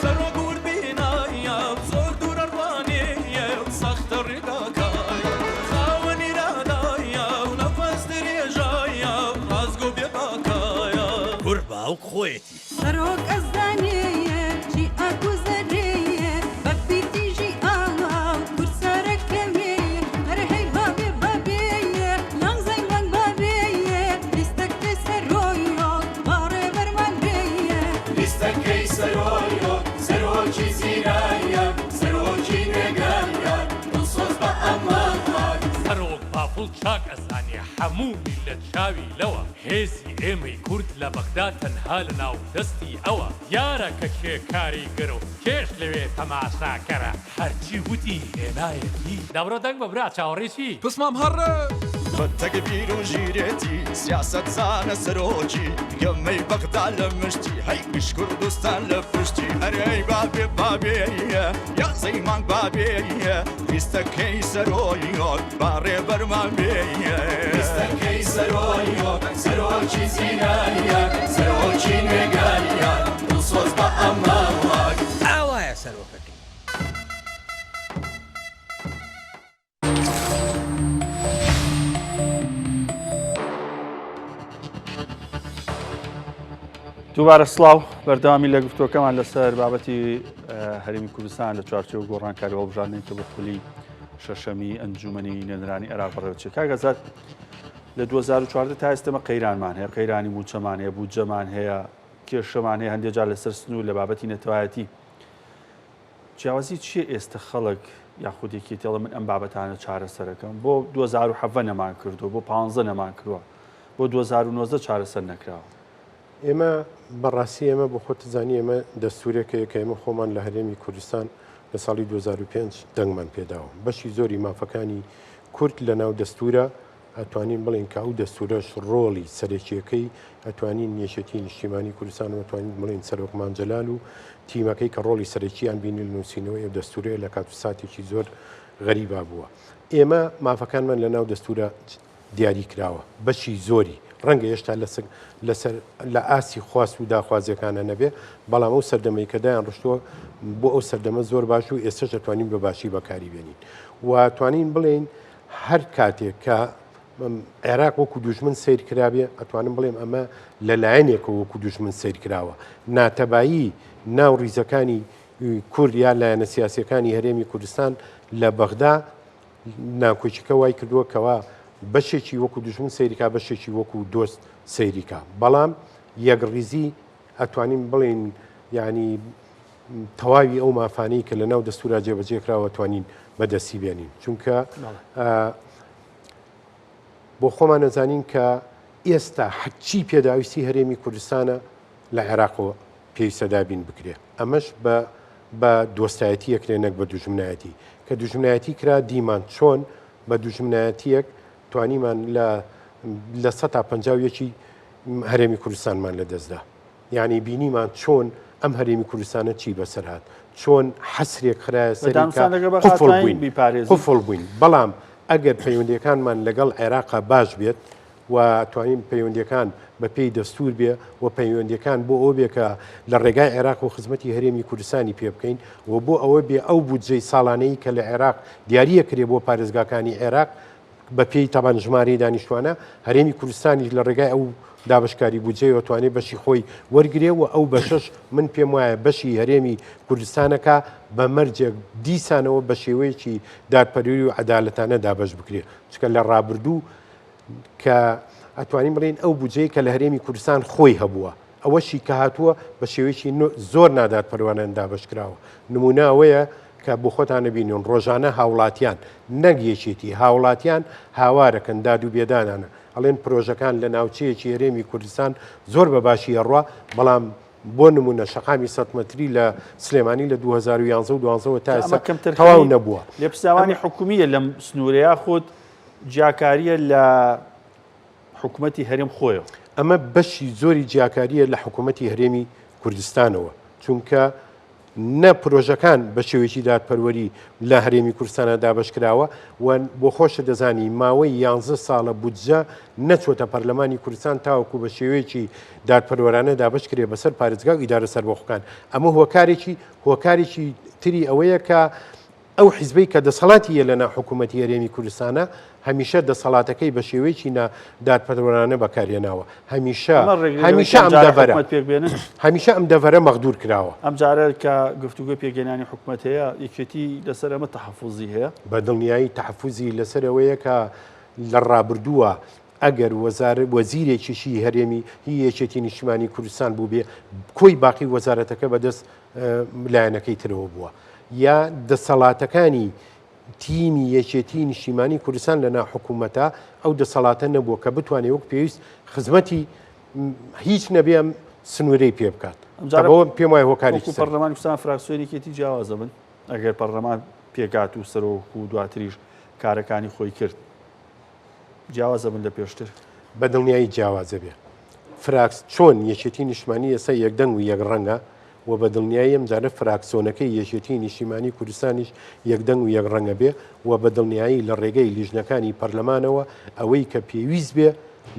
سرو قول بينايا بزور دور أروانية وسخت الرقاقايا خاوني رادايا ونفس دريجايا ورازقو بيباكايا قربا وخويتي سروق الزانية جي أكو زرية ببيتي جي آه كرسارك كمية هرهي بابي بابية لانزي من بابية لستك تسرويو باري برمان بية لستك كيسرويو سروجي زينايا سروجي نقايا نصوص بأمانك سروق بافل شاك أزاني حمومي لتشاوي لوا هێزی ئێمەی کورد لە بەغداد تەنها لە ناو دەستی ئەوە یارە کە کێکاری گەر و کێش لەوێ تەماشاکەرە هەرچی وتی هێنایەتی دەبرە دەنگ بە برا چاوەڕێکی بسمام هەڕە بەتەکبیر و ژیرێتی سیاسەت زانە سەرۆکی گەمەی بەغداد لە مشتی هەی گشت کوردستان لە پشتی هەرەی بابێ بابێیە یاسەی مانگ بابێیە لیستەکەی سەرۆیۆت باڕێ بەرمان بێیە لیستەکەی سەرۆیۆت سەرۆکی زینایە سەرۆکی نوێگایە دڵسۆز بە ئەماوات ئاوایە سەرۆکەکەی دووبارە سڵاو بەردەوامی لە گفتوەکەمان لەسەر بابەتی هەرێمی کوردستان لە چوارچێوە گۆڕانکاری هەڵبژاردنەی کە بە خولی شەشەمی ئەنجومەنی نوێنەرانی عێراق بەڕێوەچێ کاگەزات لە 2014 تا ئێستەمە قەیرانمان هەیە قەیرانی موچەمان هەیە بودجەمان هەیە کێشەمان هەیە هەندێک جار لەسەر سنوور لە بابەتی نەتەوایەتی جیاوازی چیە ئێستا خەڵک یاخودێکی تێڵە من ئەم بابەتانە چارەسەرەکەم بۆ 2007 نەمان کردو بۆ 15 نەمان کردووە بۆ 2019 چارەسەر نەکراوە ئێمە بەڕاستی ئێمە بۆ خۆت زانی ئێمە دەستورێکەیە کە ئێمە خۆمان لە هەرێمی کوردستان لە ساڵی 2005 دەنگمان پێداوە بەشی زۆری مافەکانی کورد لە ناو دەستورە ئەتوانین بڵین کە ئەو دەستورەش ڕۆڵی سەرەکیەکەی ئەتوانین نیشتەی نیشتیمانی کوردستان و ئەتوانین بڵین سەرۆکمان جەلال و تیمەکەی کە ڕۆڵی سەرەکییان بینی نووسینەوەی ئەو دەستورەیە لە کات و ساتێکی زۆر غەریبا بووە ئێمە مافەکانمان لە ناو دەستورە دیاری کراوە بەشی زۆری ڕەنگە هێشتا لەسەر لە ئاسی خواست و داخوازیەکانە نەبێ بەڵام ئەو سەردەمەی کە دایان ڕشتووە بۆ ئەو سەردەمە زۆر باش و ئێستش دەتوانین بە باشی بەکاری بێنین و توانین بڵێن هەر کاتێک کە عێراق وەکو دوژمن سیر کرابێ ئەتوانم بڵێم ئەمە لەلایەنێکە وەکو دوژمن سیر کراوە ناتەبایی ناو ڕیزەکانی کورد یا لایەنە سیاسیەکانی هەرێمی کوردستان لە بەغدا ناکۆچیکە وای کردووە کەوا بەشێکی وەکو دوژمن سەیریکا بەشێکی وەکو دۆست سەیریکا بەڵام یەکڕیزی ئەتوانین بڵێن ینی تەواوی ئەو مافانەی کە لە ناو دەستورا جێبەجێکراوە توانین بەدەستی بێنین چونکە بۆ خۆمان نەزانین کە ئێستا حچی پێداویستی هەرێمی کوردستانە لە عێراقەوە پێویستە دابین بکرێ ئەمەش بە دۆستایەتی یەکرێنەک بە دوژمنایەتی کە دوژمنایەتی کرا دیمان چۆن بە دوژمنایەتیەک توانیمان لە 150 هەرێمی کوردستانمان لەدەستدا یعنی بینیمان چۆن ئەم هەرێمی کوردستانە چی بەسەر هات چۆن حەسرێک خراە سەرقفڵ بووین بەڵام ئەگەر پەیوەندیەکانمان لەگەڵ عێراقا باش بێت و توانین پەیوەندیەکان بە پێی دەستور بێ و پەیوەندیەکان بۆ ئەو بێکە لە ڕێگای عێراق و خزمەتی هەرێمی کوردستانی پێ بکەین و بۆ ئەوە بێ ئەو بودجەی ساڵانەی کە لە عێراق دیاریە کرێ بۆ پارێزگاکانی عێراق بە پێی تاوان ژمارەی دانیشتوانە هەرێمی کوردستانی لە ڕێگای ئەو دابشکاری بودجەیەوە توانێت بەشی خۆی وەرگێ و ئەو بەشش من پێم وایە بەشی هەرێمی کوردستانەکە بە مەرجێک دیسانەوە بە شێوەیەکی دادپەروەری و عەدالەتانە دابش بکرێ چکە لە ڕابردوو کە ئەتوانین بڵێن ئەو بودجەیە کە لە هەرێمی کوردستان خۆی هەبووە ئەوەشی کە هاتووە بە شێوەیەکی زۆر نادادپەروانە دابشکراوە نمونە ئەوەیە کە بۆ خۆتانە بینیون ڕۆژانە هاوڵاتیان نەگیەکێتی هاوڵاتیان هاوارەکەن داد و بێدانانە ئەڵێن پرۆژەکان لە ناوچەیەکی هەرێمی کوردستان زۆر بە باشی هەڕوا بەڵام بۆ نمونە شەقامی 100 مەتری لە سلێمانی لە 2011 و 2012 تا ئێستا تەواو نەبووە لێپرساوانی حکومیە لەم سنوورەیە خۆت جیاکاریە لە حکوومەتی هەرێم خۆیە ئەمە بەشی زۆری جیاکاریە لە حکوومەتی هەرێمی کوردستانەوە چونکە نە پرۆژەکان بە شێوەیەکی دادپەروەری لە هەرێمی کوردستانە دابشکراوە و بۆ خۆشە دەزانی ماوەی 11 ساڵە بودجە نەچۆتە پەرلەمانی کوردستان تاوەکو بە شێوەیەکی دادپەروەرانە دابشکرێ بەسەر پارێزگا و ئیدارە سەربەخۆکان ئەمە هۆکارێکی تری ئەوەیە کە ئەو حیزبەی کە دەسەڵاتی لە ناو حکوومەتی هەرێمی کوردستانە هەمیشە دەسەڵاتەکەی بە شێوەیەکی دادپەروەرانە بەکارێناوە هەمیشە ئەم دەڤەرە مەغدور کراوە ئەم جارە کە گفتوگۆ پێگەێنانی حکوومەت هەیە یەکێتی لەسەر ئەمە تەحەفوزی هەیە بە دڵنیایی تەحەفوزی لەسەرەوەیە کە لە ڕابردووە ئەگەر وەزیرێکیشی هەرێمی هی یەکێتی نیشتیمانی کوردستان بوو بێ کۆی باقی وەزارەتەکە بەدەست لایەنەکەی ترەوە بووە یا دەسەڵاتەکانی تیمی یەکێتی نیشتیمانی کوردستان لە ناو حکوومەتە ئەو دەسەڵاتە نەبووە کە بتوانێت وەک پێویست خزمەتی هیچ نەبێم سنوورەی پێ بکات پێم وایە هۆکارێکی پەرلەمانی کوردستان فراکسیۆنێکێتی جیاوازە بن ئەگەر پەرلەمان پێکات و سەرۆک و دواتریش کارەکانی خۆی کرد جیاوازە بن لە پێشتر بە دڵنیایی جیاوازە بێ فراکس چۆن یەکێتی نیشتیمانی ئێستا یەکدەنگ و یەک ڕەنگە و بە دڵنیایی ئەم جارە فراکسۆنەکەی یەکێتی نیشتیمانی کوردستانیش یەکدەنگ و یەک ڕەنگە بێ و بە دڵنیایی لە ڕێگەی لیژنەکانی پەرلەمانەوە ئەوەی کە پێویست بێ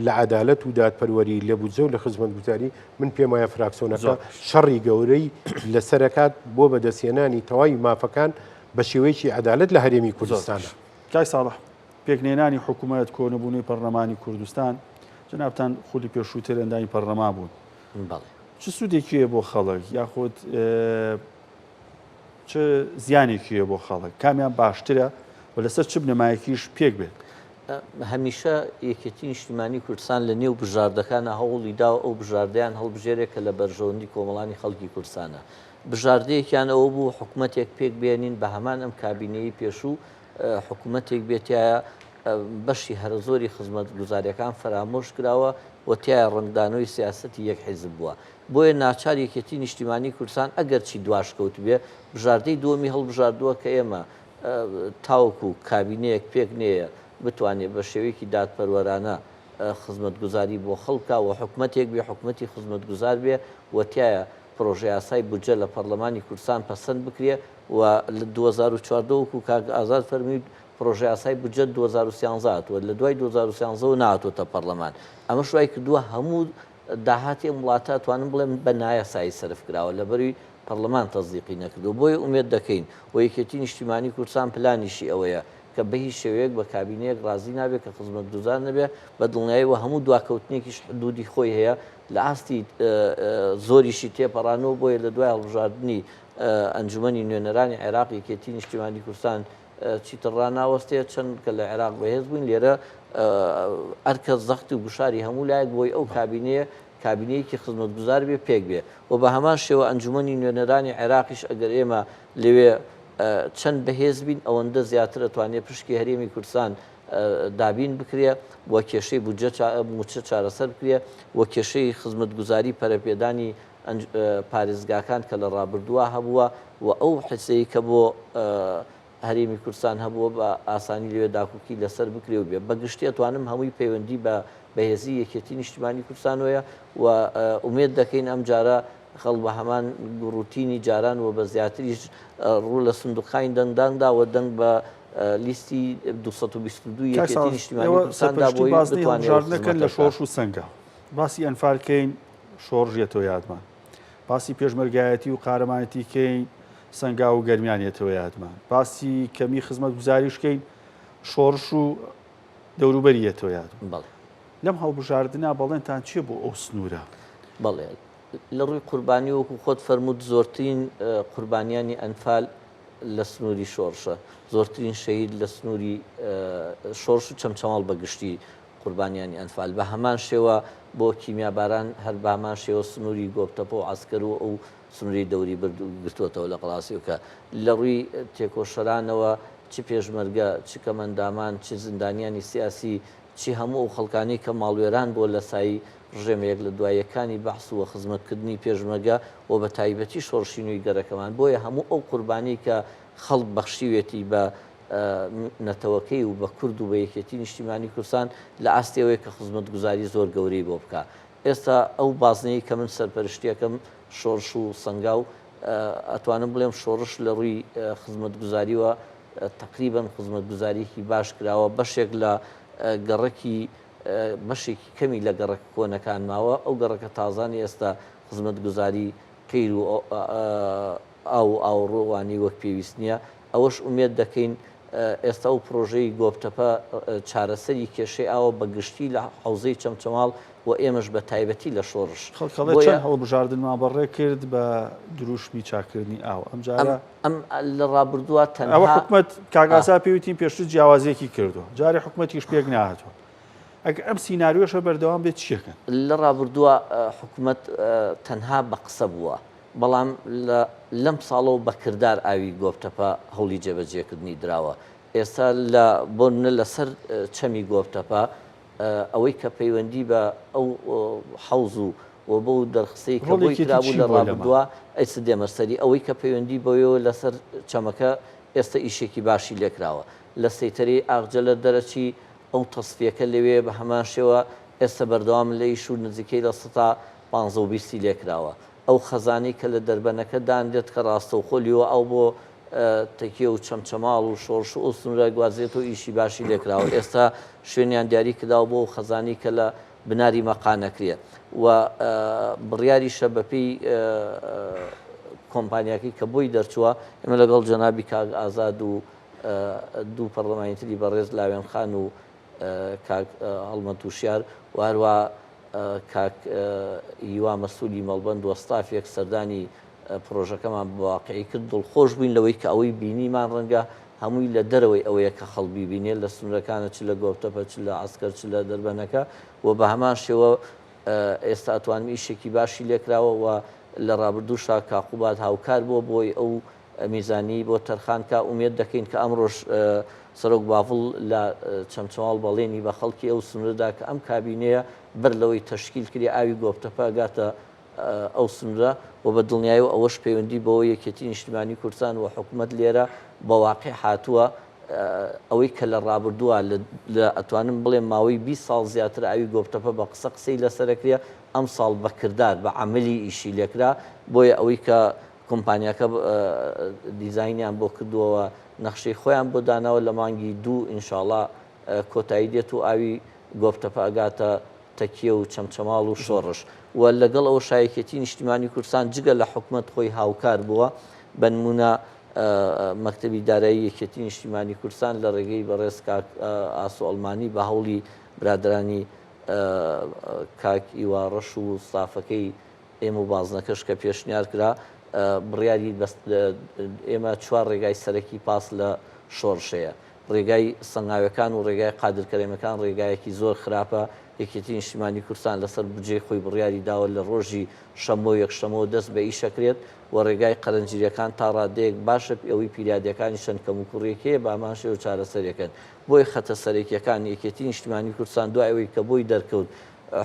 لە عەدالەت و دادپەروەری لە بودجە و لە خزمەتگوزاری من پێم وایە فراکسۆنەکە شەڕی گەورەی لەسەرەکات بۆ بەدەستێنانی تەواوی مافەکان بە شێوەیەکی عەدالەت لە هەرێمی کوردستانە کاک ساڵح پێکنێنانی حکوومەت کۆنەبوونی پەرلەمانی کوردستان جنابتان خولی پێشووتر ئەندانی پەرلەمان بوون چ سوودێکیە بۆ خەڵک یاخود چ زیانێکیە بۆ خەڵک کامیان باشترە و لەسەر چ بنەمایەکیش پێک بێت هەمیشە یەکێتی نیشتیمانی کوردستان لە نێو بژاردەکانە هەوڵی داوە ئەو بژاردەیان هەڵبژێرێکە لە بەرژەوەندی کۆمەڵانی خەڵکی کوردستانە بژاردەیەکیان ئەوە بوو حکوومەتێک پێک بێنین بە هەمان ئەم کابینەی پێشوو حکوومەتێک بێتایە بەشی هەرە زۆری خزمەتگوزاریەکان فرامۆش کراوە و تایە ڕنگدانەوەی سیاسەتی یەک حیزب بووە بۆیە ناچار یەکێتی نیشتیمانی کوردستان ئەگەر چی دواشکەوت بێ بژاردەی دووەمی هەڵبژاردووە کە ئێمە تاوەکو کابینەیەک پێک نەیە بتوانێت بە شێوەیەکی دادپەروەرانە خزمەتگوزاری بۆ خەڵکا و حکوومەتێک بێ حکوومەتی خزمەتگوزار بێ و تایە پرۆژه یاسای بودجە لە پەرلەمانی کوردستان پەسەند بکرێ و لە 2014 وەکو کاک ئازاد فەرمووی پرۆژه یاسای بودجە 2013 و لە دوای 2013 نهاتۆتە پەرلەمان ئەمە شوای کردووە هەموو داهاتی وڵاتە توانم بڵێم بە نایەسایی سەرفکراوە لەبەروی پەرلەمان تەزدیقی نەکردو بۆیە ئومێد دەکەین و یەکێتی نیشتیمانی کوردستان پلانیشی ئەوەیە کە بە هیچ شێوەیەک بە کابینەیەک ڕازی نابێت کە خزمەتگوزار نەبێ بە دڵنیاییەوە هەموو دواکەوتنێکیش حدودی خۆی هەیە لە ئاستی زۆریشی تێپەڕانەوە بۆیە لە دوای هەڵبژاردننی ئەنجومەنی نوێنەرانی عێراق یەکێتی نیشتیمانی کوردستان چیتڕان ناوەستەیە چەند کە لە عێراق بەهێز بووین لێرە ئەرکە زەختی و گوشاری هەموو لایەک بۆی ئەو کابینەیە کابینەیەکی خزمەتگوزار بێ پێک بێ و بە هەمان شێوە ئەنجومەنی نوێنەرانی عێراقیش ئەگەر ئێمە لەوێ چەند بەهێز بین ئەوەندە زیاتر ئەتوانێت پشکی هەرێمی کوردستان دابین بکرێ وە کێشەی موچە چارەسەر بکرێ وە کێشەی خزمەتگوزاری پەرەپێدانی پارێزگاکان کە لە ڕابردووە هەبووە و ئەو حسەی کە بۆ هەرێمی کوردستان هەبووە بە ئاسانی لێوێ داکوکی لەسەر بکرێ و بێ بەگشتی ئەتوانم هەمووی پەیوەندی بە بەهێزی یەکێتی نیشتیمانی کوردستانەوەیە و ئومێد دەکەین ئەم جارە خەڵ بە هەمان ڕوتینی جاران و بە زیاتریش ڕوو لە سندوقخانی دەنگداندا و دەنگ بە لیستی 222 یەکێتی نیشتیمانی کوردستاندا بۆی بتوانێت لە شۆڕش و سەنگە باسی ئەنفالکەین شۆڕژێتەوە یادمان باسی پێشمەرگایەتی و قارەمانەتیکەین سەنگا و گەرمیانێتەوە یادمان باسی کەمی خزمەت گوزاریشکەین شۆڕش و دەوروبەریێتەوە یادمان لەم هەڵبژاردننا بەڵێنتان چیە بۆ ئەو سنوورە بەڵێ لە ڕووی قوربانی وەکو خۆت فەرمووت زۆرترین قوربانیانی ئەنفال لە سنووری شۆڕشە زۆرترین شەهید لە سنووری شۆڕش و چەمچەماڵ بەگشتی قوربانیانی ئەنفال بە هەمان شێوە بۆ کیمیاباران هەر بە هەمان شێوە سنووری گۆپتەپە و عەسکەر و ئەو سنووری دەوری گرتووەتەوە لە قڵاسیوکە لە ڕووی تێکۆشەرانەوە چی پێشمەرگە چ کەمەندامان چ زیندانیانی سیاسی چی هەموو ئەو خەڵکانی کە ماڵوێران بۆ لە سایی ڕژێمەیەک لە دواییەکانی بەحس و خزمەتکردنی پێشمەرگە و بە تایبەتی شۆڕشینووی گەرەکەمان بۆیە هەموو ئەو قوربانی کە خەڵک بەخشیوێتی بە نەتەوەکەی و بە کورد و بە یەکێتی نیشتیمانی کوردستان لە ئاستێەوەی کە خزمەتگوزاری زۆر گەورەی بۆ بکە ئێستا ئەو بازنەی کە من سەرپەرشتیەکەم شۆڕش و سەنگا و ئەتوانم بڵێم شۆڕش لە ڕووی خزمەتگوزاریوە تقریبا خزمەتگوزاریکی باش کراوە بەشێک لە گەڕەکی بەشێکی کەمی لە گەڕک کۆنەکان ماوە ئەو گەڕەکە تازانی ئێستا خزمەتگوزاری قیر و ئاوڕۆوانی وەک پێویست نییە ئەوەش ئومێد دەکەین ئێستا و پرۆژەی گۆپتەپە چارەسەری کێشەی ئاوە بەگشتی لە حوزەی چەمچەماڵ و ئێمەش بە تایبەتی لە شۆڕش چەند هەڵبژاردنمان بەڕێ کرد بە دروشمی چاکردنی ئاو ئەم جارە ئەم لە ڕابردووە ئەوە حکومەت کاگاسا پێویستین پێشتر جیاوازیەکی کردووە جاری حکومەتیش پێک نهاتوە ئەگە ئەم سیناریۆشە بەردەوام بێت چیەکەن لە ڕابردووە حکومەت تەنها بە قسە بووە بەڵام لەم ساڵەوە بەکردار ئاوی گۆپتەپە هەوڵی جێبەجێکردنی دراوە ئێستا لە بۆنە لەسەر چەمی گۆپتەپە ئەوەی کە پەیوەندی بە ئەو حەوز و بۆ دەرخسەی کە بۆی کرابوو لە ڕابردووە ئەیس دێمەسەری ئەوەی کە پەیوەندی بەوەوە لەسەر چەمەکە ئێستا ئیشێکی باشی لێکراوە لە سەیتەری ئاغجەلە دەرەچی ئەو تەسفیەکە لەوێ بە هەمان شێوە ئێستا بەردەوام لە ئیش و نزیکەی لە 15 لێکراوە ئەو خەزانی کە لە دەربەنەکە دانرێت کە ڕاستەوخۆلیەوە ئەو بۆ تەکیە و چەمچەماڵ و شۆڕش و سنوورە گوازێت و ئیشی باشی لێکراوە ئێستا شوێنیان دیاری کرداوە بۆ خەزانی کە لە بناری مەقانەکرێ و بڕیاریشە بەپێی کۆمپانیاکەی کە بۆی دەرچووە ئێمە لەگەڵ جەنابی کاک ئازاد و دوو پەرلەمانیتری بەڕێز لاوێن خان و کاک هەڵمەت وشیار و هەروە کاک هیوا مەسوولی مەڵبەند و ستافێک سەردانی پرۆژەکەمان بواقعی کرد دڵخۆش بووین لەوەی کە ئەوەی بینیمان ڕەنگە هەمووی لە دەرەوەی ئەوەیە کە خەڵبی بینێت لە سنوورەکانە چ لە گۆپتەپە چ لە عەسکەر چ لە دەربەنەکە و بە هەمان شێوە ئێستا ئەتوانم ئیشێکی باشی لێکراوە و لە ڕابردووشا کاقوبات هاوکار بۆ بۆی ئەو میزانی بۆ تەرخانکە ئومێد دەکەین کە ئەمڕۆژ سەرۆک باڤڵ لە چەمچەماڵ بەڵێنی بە خەڵکی ئەو سنوورەدا کە ئەم کابینەیە بەر لەوەی تەشکیل کردی ئاوی گۆپتەپە گاتە ئەو سنوورە و بە دڵنیایی و ئەوەش پەیوەندی بەوە یەکێتی نیشتیمانی کوردستان و حکوومەت لێرە بە واقع هاتووە ئەوەی کە لە ڕابردووە لە ئەتوانم بڵێم ماوەی 20 ساڵ زیاتر ئاوی گۆپتەپە بە قسەی لەسەرەکرێ ئەم ساڵ بەکردار بە عەمەلی ئیشی لێکرا بۆیە ئەوەی کە کۆمپانیاکە دیزاینیان بۆ کردووەوە نەخشەی خۆیان بۆ داناوە لە مانگی 2 ئینشاءڵڵا کۆتایی دێت و ئاوی گۆپتەپە ئەگاتە تەکیە و چەمچەماڵ و شۆڕش و لەگەڵ ئەوە شایەکێتی نیشتیمانی کوردستان جگە لە حکوومەت خۆی هاوکار بووە بە نمونە مەکتەبی دارایی یەکێتی نیشتیمانی کوردستان لە ڕێگەی بەڕێز کاک ئاسۆ ئەڵمانی بە هەوڵی برادرانی کاک ئیوا ڕەش و ستافەکەی ئێمە و بازنەکەش کە پێشنیار کرا بڕیاری ئێمە چوار ڕێگای سەرەکی پاس لە شۆڕشەیە. ڕێگای سەنگاوەکان و ڕێگای قادرکەرێمەکان ڕێگایەکی زۆر خراپە. یەکێتی نیشتیمانی کوردستان لەسەر بجێ خۆی بڕیاری داوە لە ڕۆژی شەمە و یەکشەمەوە دەست بە ئیشەکرێت و ڕێگای قەرەنجیریەکان تا ڕادەیەک باشە ئەوەی پیرادەکانی چەند کەم و کوڕێکەیە بە ئامانشێ و چارەسەرەکەن. بۆی خەتە سەرێکیەکان یەکێتی نیشتیمانی کوردستان دوای ئەوەی کە بۆی دەرکەوت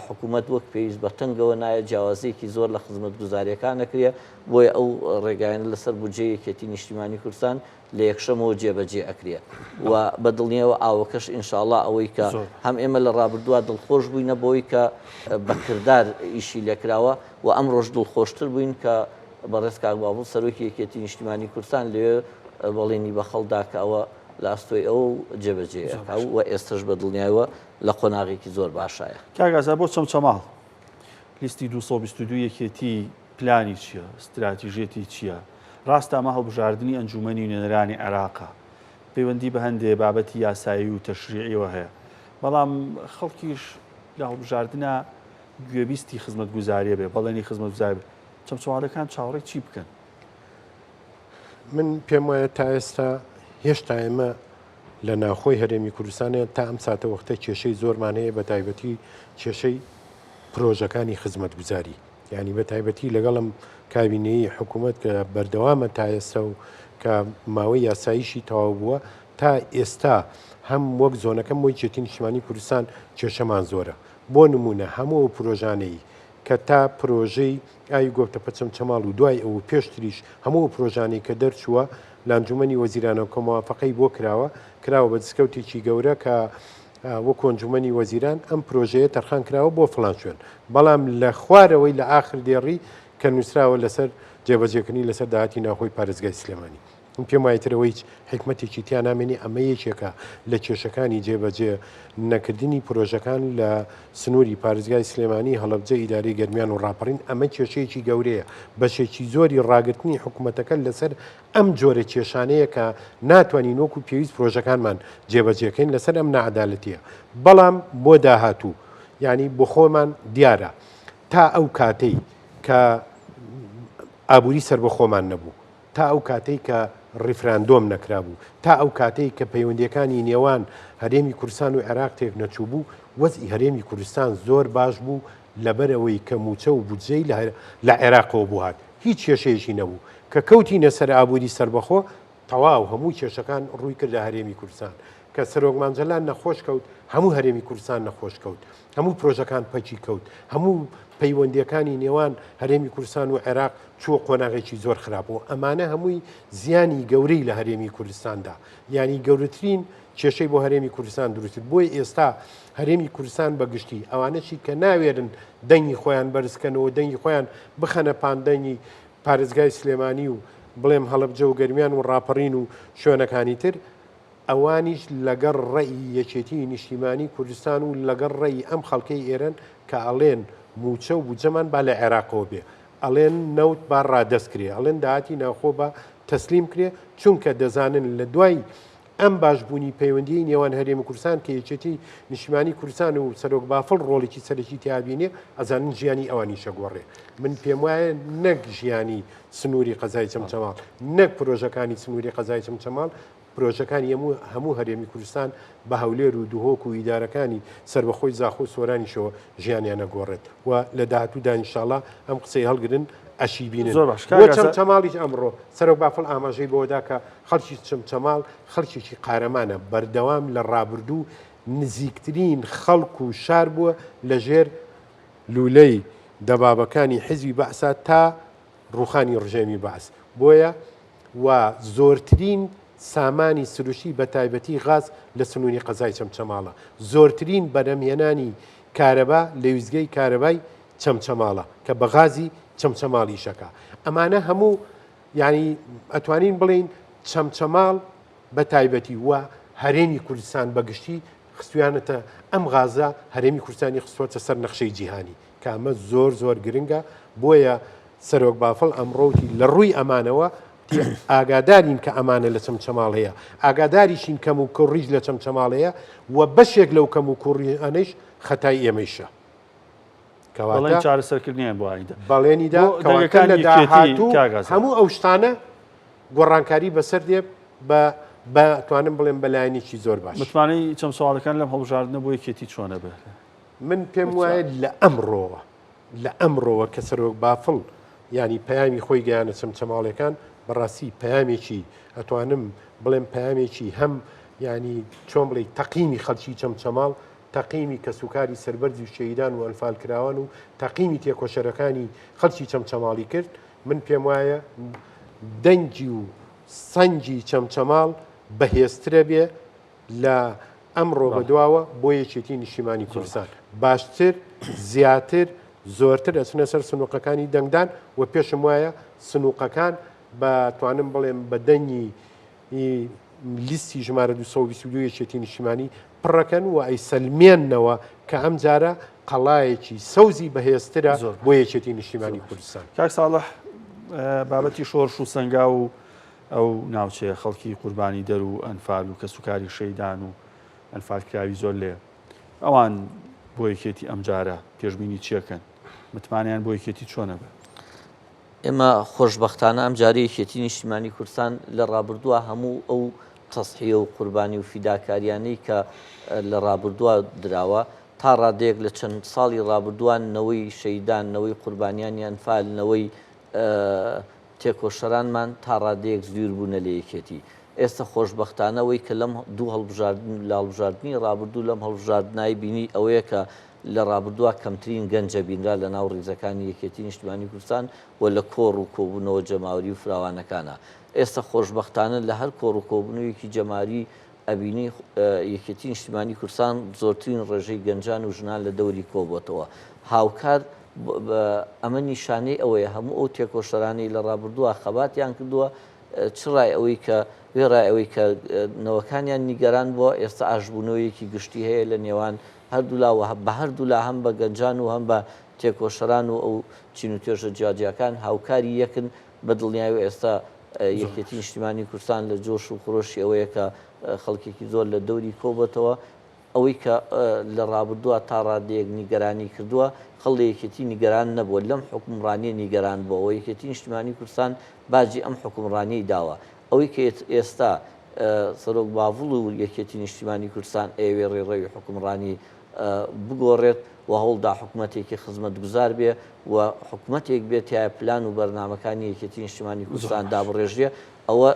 حکوومەت وەک پێویست بە تەنگەوە نایە جیاوازەیەکی زۆر لە خزمەت گوزاریەکان نەکرێ بۆیە ئەو ڕێگایانە لەسەر بودجێ یەکێتی نیشتیمانی کوردستان لە یەکشەمەوە جێبەجێ ئەکرێ و بەدڵنیەوە ئاوەکەش ئینشاءڵڵا ئەوەی کە هەم ئێمە لە ڕابردووە دڵخۆش بووینە بۆی کە بەکردار ئیشی لێکراوە و ئەم ڕۆژ دڵخۆشتر بووین کە بەڕێز کاک بابوو سەرۆکی یەکێتی نیشتیمانی کوردستان لێ بەڵێنی بەخەڵدا کە ئەوە لە ئاستۆی ئەو جێبەجێ و ئێستش بەدڵنیایەوە لە قۆناغێکی زۆر باشایە. کاگازا بۆ چەمچەماڵ لیستی 222 یەکێتی پلانی چییە؟ استراتیژێتی چییە؟ ڕاستە ئەمە هەڵبژاردننی ئەنجومەنی نوێنەرانی عێراقا پەیوەندی بە هەندێک بابەتی یاسایی و تەشریعیەوە هەیە، بەڵام خەڵکیش لە هەڵبژاردنە گوێبیستی خزمەت گوزاریە بێ بەڵێنی خزمەت گوزار بێ. چەمچەماڵەکان چاوەڕێی چی بکەن؟ من پێم وایە تا ئێستا هێشتا ئێمە لە ناوخۆی هەرێمی کوردستانە تا ئەم ساتە وەختە کێشەی زۆرمان هەیە بە تایبەتی کێشەی پرۆژەکانی خزمەت گوزاری، یعنی بە تایبەتی لەگەڵم کابینەی حکوومەت کە بەردەوامە تا ئێستا و کە ماوەی یاساییشی تەواو بووە تا ئێستا هەم وەک زۆنەکەم وەی یەکێتی نیشتیمانی کوردستان کێشەمان زۆرە. بۆ نمونە هەموو پرۆژانەی کە تا پرۆژەی ئاوی گۆفتەپە چەمچەماڵ و دوای ئەو پێشتریش هەموو پرۆژانەی کە دەرچووە لە ئەنجومەنی وەزیرانەوە کە موافقەی بۆ کراوە بە دەستکەوتێکی گەورە کە وەکو ئەنجومەنی وەزیران ئەم پرۆژەیە تەرخان کراوە بۆ فڵان شوێن، بەڵام لە خوارەوەی لە ئاخر دێڕی کە نووسراوە لەسەر جێبەجێکردنی لەسەر داهاتی ناوخۆی پارێزگای سلێمانی. پێم وایەتەوە هیچ حکمەتێکی تیا نامێنی ئەمە یەکێکە لە کێشەکانی جێبەجێ نەکردنی پرۆژەکان لە سنووری پارێزگای سلێمانی هەڵەبجە ئیدارەی گەرمیان و ڕاپەڕین. ئەمە کێشەیەکی گەورەیە بەشێکی زۆری ڕاگررتنی حکوومەتەکە لەسەر ئەم جۆرە کێشانەیە کە ناتوانین وەکو پێویست پرۆژەکانمان جێبەجێکەین لەسەر ئەم نەعەدالەتیە. بەڵام بۆ داهاتوو یعنی بۆ خۆمان دیارە تا ئەو کاتەی کە ئابووری سەر بە خۆمان نەبوو، تا ئەو کاتەی کە ڕیفراندۆم نەکرابوو، تا ئەو کاتەی کە پەیوەندیەکانی نێوان هەرێمی کوردستان و عێراق تێک نەچوو بوو، وەزئی هەرێمی کوردستان زۆر باش بوو لەبەرەوەی کە موچە و بودجەی لە عێراقەوە بوو هات، هیچ کێشەیەکی نەبوو کە کەوتینە سەر ئابووری سەربەخۆ تەواو هەموو کێشەکان ڕووی کرد لە هەرێمی کوردستان کە سەرۆک مانجەلان نەخۆش کەوت، هەموو هەرێمی کوردستان نەخۆش کەوت، هەموو پرۆژەکان پەچی کەوت، هەموو پەیوەندیەکانی نێوان هەرێمی کوردستان و عێراق چوە قۆناغێکی زۆر خراپەوە. ئەمانە هەمووی زیانی گەورەی لە هەرێمی کوردستاندا، ینی گەورەترین کێشەی بۆ هەرێمی کوردستان دروست. بۆی ئێستا هەرێمی کوردستان بەگشتی ئەوانەشی کە ناوێرن دەنگی خۆیان بەرزکەنەوە دەنگی خۆیان بخەنە پاندەنگی پارێزگای سلێمانی و بڵێم هەڵەبجە و گەرمیان و ڕاپەڕین و شوێنەکانی تر، ئەوانیش لەگەڕ ڕێی یەکێتی نیشتیمانی کوردستان و لەگەڕ ڕێی ئەم خەڵکەی ئێرن کە ئەڵێن موچە و بودجەمان با لە عێراقەوە بێ، ئەڵێن نەوت با ڕادەست کرێ، ئەڵێن داهاتی ناوخۆ بە تەسلیم کرێ، چونکە دەزانن لە دوای ئەم باشبوونی پەیوەندی نێوان هەرێمی کوردستان کە یەکێتی نیشتیمانی کوردستان و سەرۆک بافڵ ڕۆڵێکی سەرەکی تیابینێ ئەزانن ژیانی ئەوانی شەگۆڕێ. من پێم وایە نەک ژیانی سنووری قەزای چەمچەماڵ، نەک پرۆژەکانی سنووری قەزای چەمچەماڵ، پرۆژەکانی هەموو هەرێمی کوردستان بە هەولێر و دوهۆک و ئیدارەکانی سربەخۆی زاخۆ سۆرانیشەوە ژیانیان نەگۆڕێت و لە داهاتوودا ئینشاڵڵا ئەم قسەی هەڵگرن ئەشی بینن. بۆ چەمچەماڵیش ئەمڕۆ سەرۆک بافڵ ئاماژەی بۆدا کە خەڵکی چەمچەماڵ خەڵکێکی قارەمانە، بەردەوام لە ڕابردوو نزیکترین خەڵک و شار بووە لە ژێر لولەی دەبابەکانی حیزبی بەعسا تا ڕوخانی ڕژێمی بەعس. بۆیە و زۆرترین سامانی سروشی بە تایبەتی غاز لە سنووری قەزای چەمچەماڵە، زۆرترین بەرەمهێنانی کارەبا لە ویزگەی کارەبای چەمچەماڵە کە بە غازی چەمچەماڵی شەکە. ئەمانە هەموو ینی ئەتوانین بڵین چەمچەماڵ بە تایبەتی وە هەرێمی کوردستان بەگشتی خستویانەتە ئەم غازە هەرێمی کوردستانی خستوەتە سەر نەخشەی جیهانی کە ئەمە زۆر زۆر گرنگە. بۆیە سەرۆک بافڵ ئەمڕۆتی لە ڕووی ئەمانەوە ئاگادارین کە ئەمانە لە چەمچەماڵ هەیە، ئاگاداریشین کەم و کوڕیش لە چەمچەماڵ هەیە و بەشێک لەو کەم و کوڕیانەش خەتای ئێمەیشە. بەڵێن چارەسەرکردنیان بۆ ئایندا بەڵێنیدا بۆ کەواتە لە دەنگەکانی داهاتوو کاغاز. هەموو ئەو شتانە گۆڕانکاری بەسەر دێ بە توانم بڵێن بەلایەنێکی زۆر باش. متمانەی چەم سوالەکان لەم هەڵبژاردنە بۆ یەکێتی چۆنە بێ من پێم وایە لە ئەمڕۆوە کە سەرۆک بافڵ ینی پەیامی خۆی گەیانە چەمچەماڵەکان بەڕاستی پەیامێکی ئەتوانم بڵێم پەیامێکی هەم ینی چۆن بڵێ تەقیمی خەڵکی چەمچەماڵ تەقیمی کەسوکاری سەربەرزی و شەیدان و ئەنفالکراوان و تەقیمی تێکۆشەرەکانی خەڵکی چەمچەماڵی کرد من پێم وایە دەنگی و سەنگی چەمچەماڵ بەهێزترە بێ لە ئەمڕۆ بەدواوە بۆ یەکێتی نیشتیمانی کوردستان باشتر زیاتر زۆرتر ئەچنە سەر سنووقەکانی دەنگدان و پێشم وایە سنووقەکان بە توانم بڵێم بە دەنگی لیستی ژمارە 222 یەکێتی نیشتیمانی پڕەکەن و ئەی سەلمێننەوە کە ئەم جارە قەڵایەکی سەوزی بەهێزترە بۆ یەکێتی نیشتیمانی کوردستان. کاک ساڵح بابەتی شۆرش و سەنگا و ئەو ناوچەیە خەڵکی قوربانی دەر و ئەنفال و کەسوکاری شەیدان و ئەنفالکراوی زۆر لێ ئەوان بۆ یەکێتی ئەم جارە پێشبینی چیەکەن متمانیان بۆ یەکێتی چۆنە بێ؟ ئێمە خۆشببختانە ئەم جارە یەکێتی نیشتیمانی کوردستان لە ڕابردووە هەموو ئەو تەسحیە و قوربانی و فیداکاریانەی کە لە ڕابردووە دراوە تا ڕادەیەک لە چەند ساڵی ڕابردووان نەوەی شەیدان نەوەی قوربانیانی ئەنفال نەوەی تێکۆشەرانمان تا ڕادەیەک زویر بوونە لە یەکێتی. ئێستا خۆشببختانەوەی کە لەم دوو هەڵبژاردن لە هەڵبژاردننی ڕابردوو لەم هەڵبژاردنایی بینی ئەوەیە کە لە ڕابردووە کەمترین گەنجە بینرا لە ناو ڕێزەکانی یەکێتی نیشتیمانی کوردستان و لە کۆڕ و کۆبوونەوە جەماوری و فراوانەکانە. ئێستا خۆشببختانە لە هەر کۆڕ و کۆبوونەوەیەکی جەماری ئەبینی یەکێتی نیشتیمانی کوردستان زۆرترین ڕێژەی گەنجان و ژنان لە دەوری کۆبووەتەوە. هاوکار ئەمە نیشانەی ئەوەیە هەموو ئەو تێکۆشەرانی لە ڕابردووە خەباتیان کردووە چڕای ئەوەی کە وێڕای ئەوەی کە نەوەکانیان نیگەران بووە ئێستا ئاشبوونەوەیەکی گشتی هەیە لە نێوان هەردوولاوە بە هەردوولا هەم بە گەنجان و هەم بە تێکۆشەران و ئەو چین و توێژە جیاجیەکان هاوکاری یەکن بە دڵنیایی و ئێستا یەکێتی نیشتیمانی کوردستان لە جۆش و خۆشی ئەوەیە کە خەڵکێکی زۆر لە دەوری کۆبەتەوە ئەوەی کە لە ڕابردووە تا ڕادەیەک نیگەرانی کردووە خەڵ لە یەکێتی نیگەران نەبووە لەم حکومڕانیە نیگەران بووە ئەوە یەکێتی نیشتیمانی کوردستان باجی ئەم حکومڕانیی داوە ئەوەی کە ئێستا سەرۆک باڤڵ و یەکێتی نیشتیمانی کوردستان ئێوێ ڕێڕەوی حکومڕانی بگۆڕێت و هەوڵدا حکوومەتێکی خزمەتگوزار بێ و حکوومەتێک بێت یا پلان و بەرنامەکانی یەکێتی نیشتیمانی کوردستان دابڕێژێ ئەوە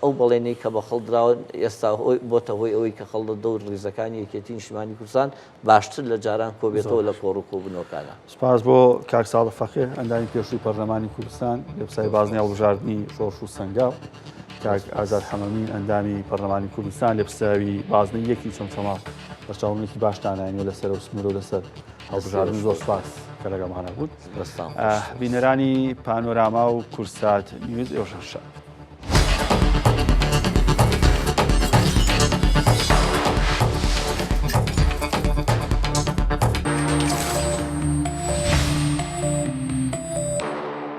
ئەو بەڵێنەی کە بە خەڵدراوە ئێستا بۆتە هۆی ئەوەی کە خەڵ لە دەور ڕێزەکانی یەکێتی نیشتیمانی کوردستان باشتر لە جاران کۆبێتەوە لە کۆڕ و کۆبوونەوەکانە. سپاس بۆ کاک ساڵح فەقێ ئەندامی پێشووی پەرلەمانی کوردستان لەبسای بازنەی هەڵبژاردننی شۆرش و سەنگا کاک ئازاد حەمەمین ئەندامی پەرلەمانی کوردستان لەبساوی بازنەی یەکی چەمچەماڵ بەچاومێکی باشتانانی لەسەر و سنوور و لەسەر هەڵبژاردن زۆر سپاس کە لەگەڵمانە بوو. بینەرانی پانۆراما و کورسات نیوز ئێوە شەشە.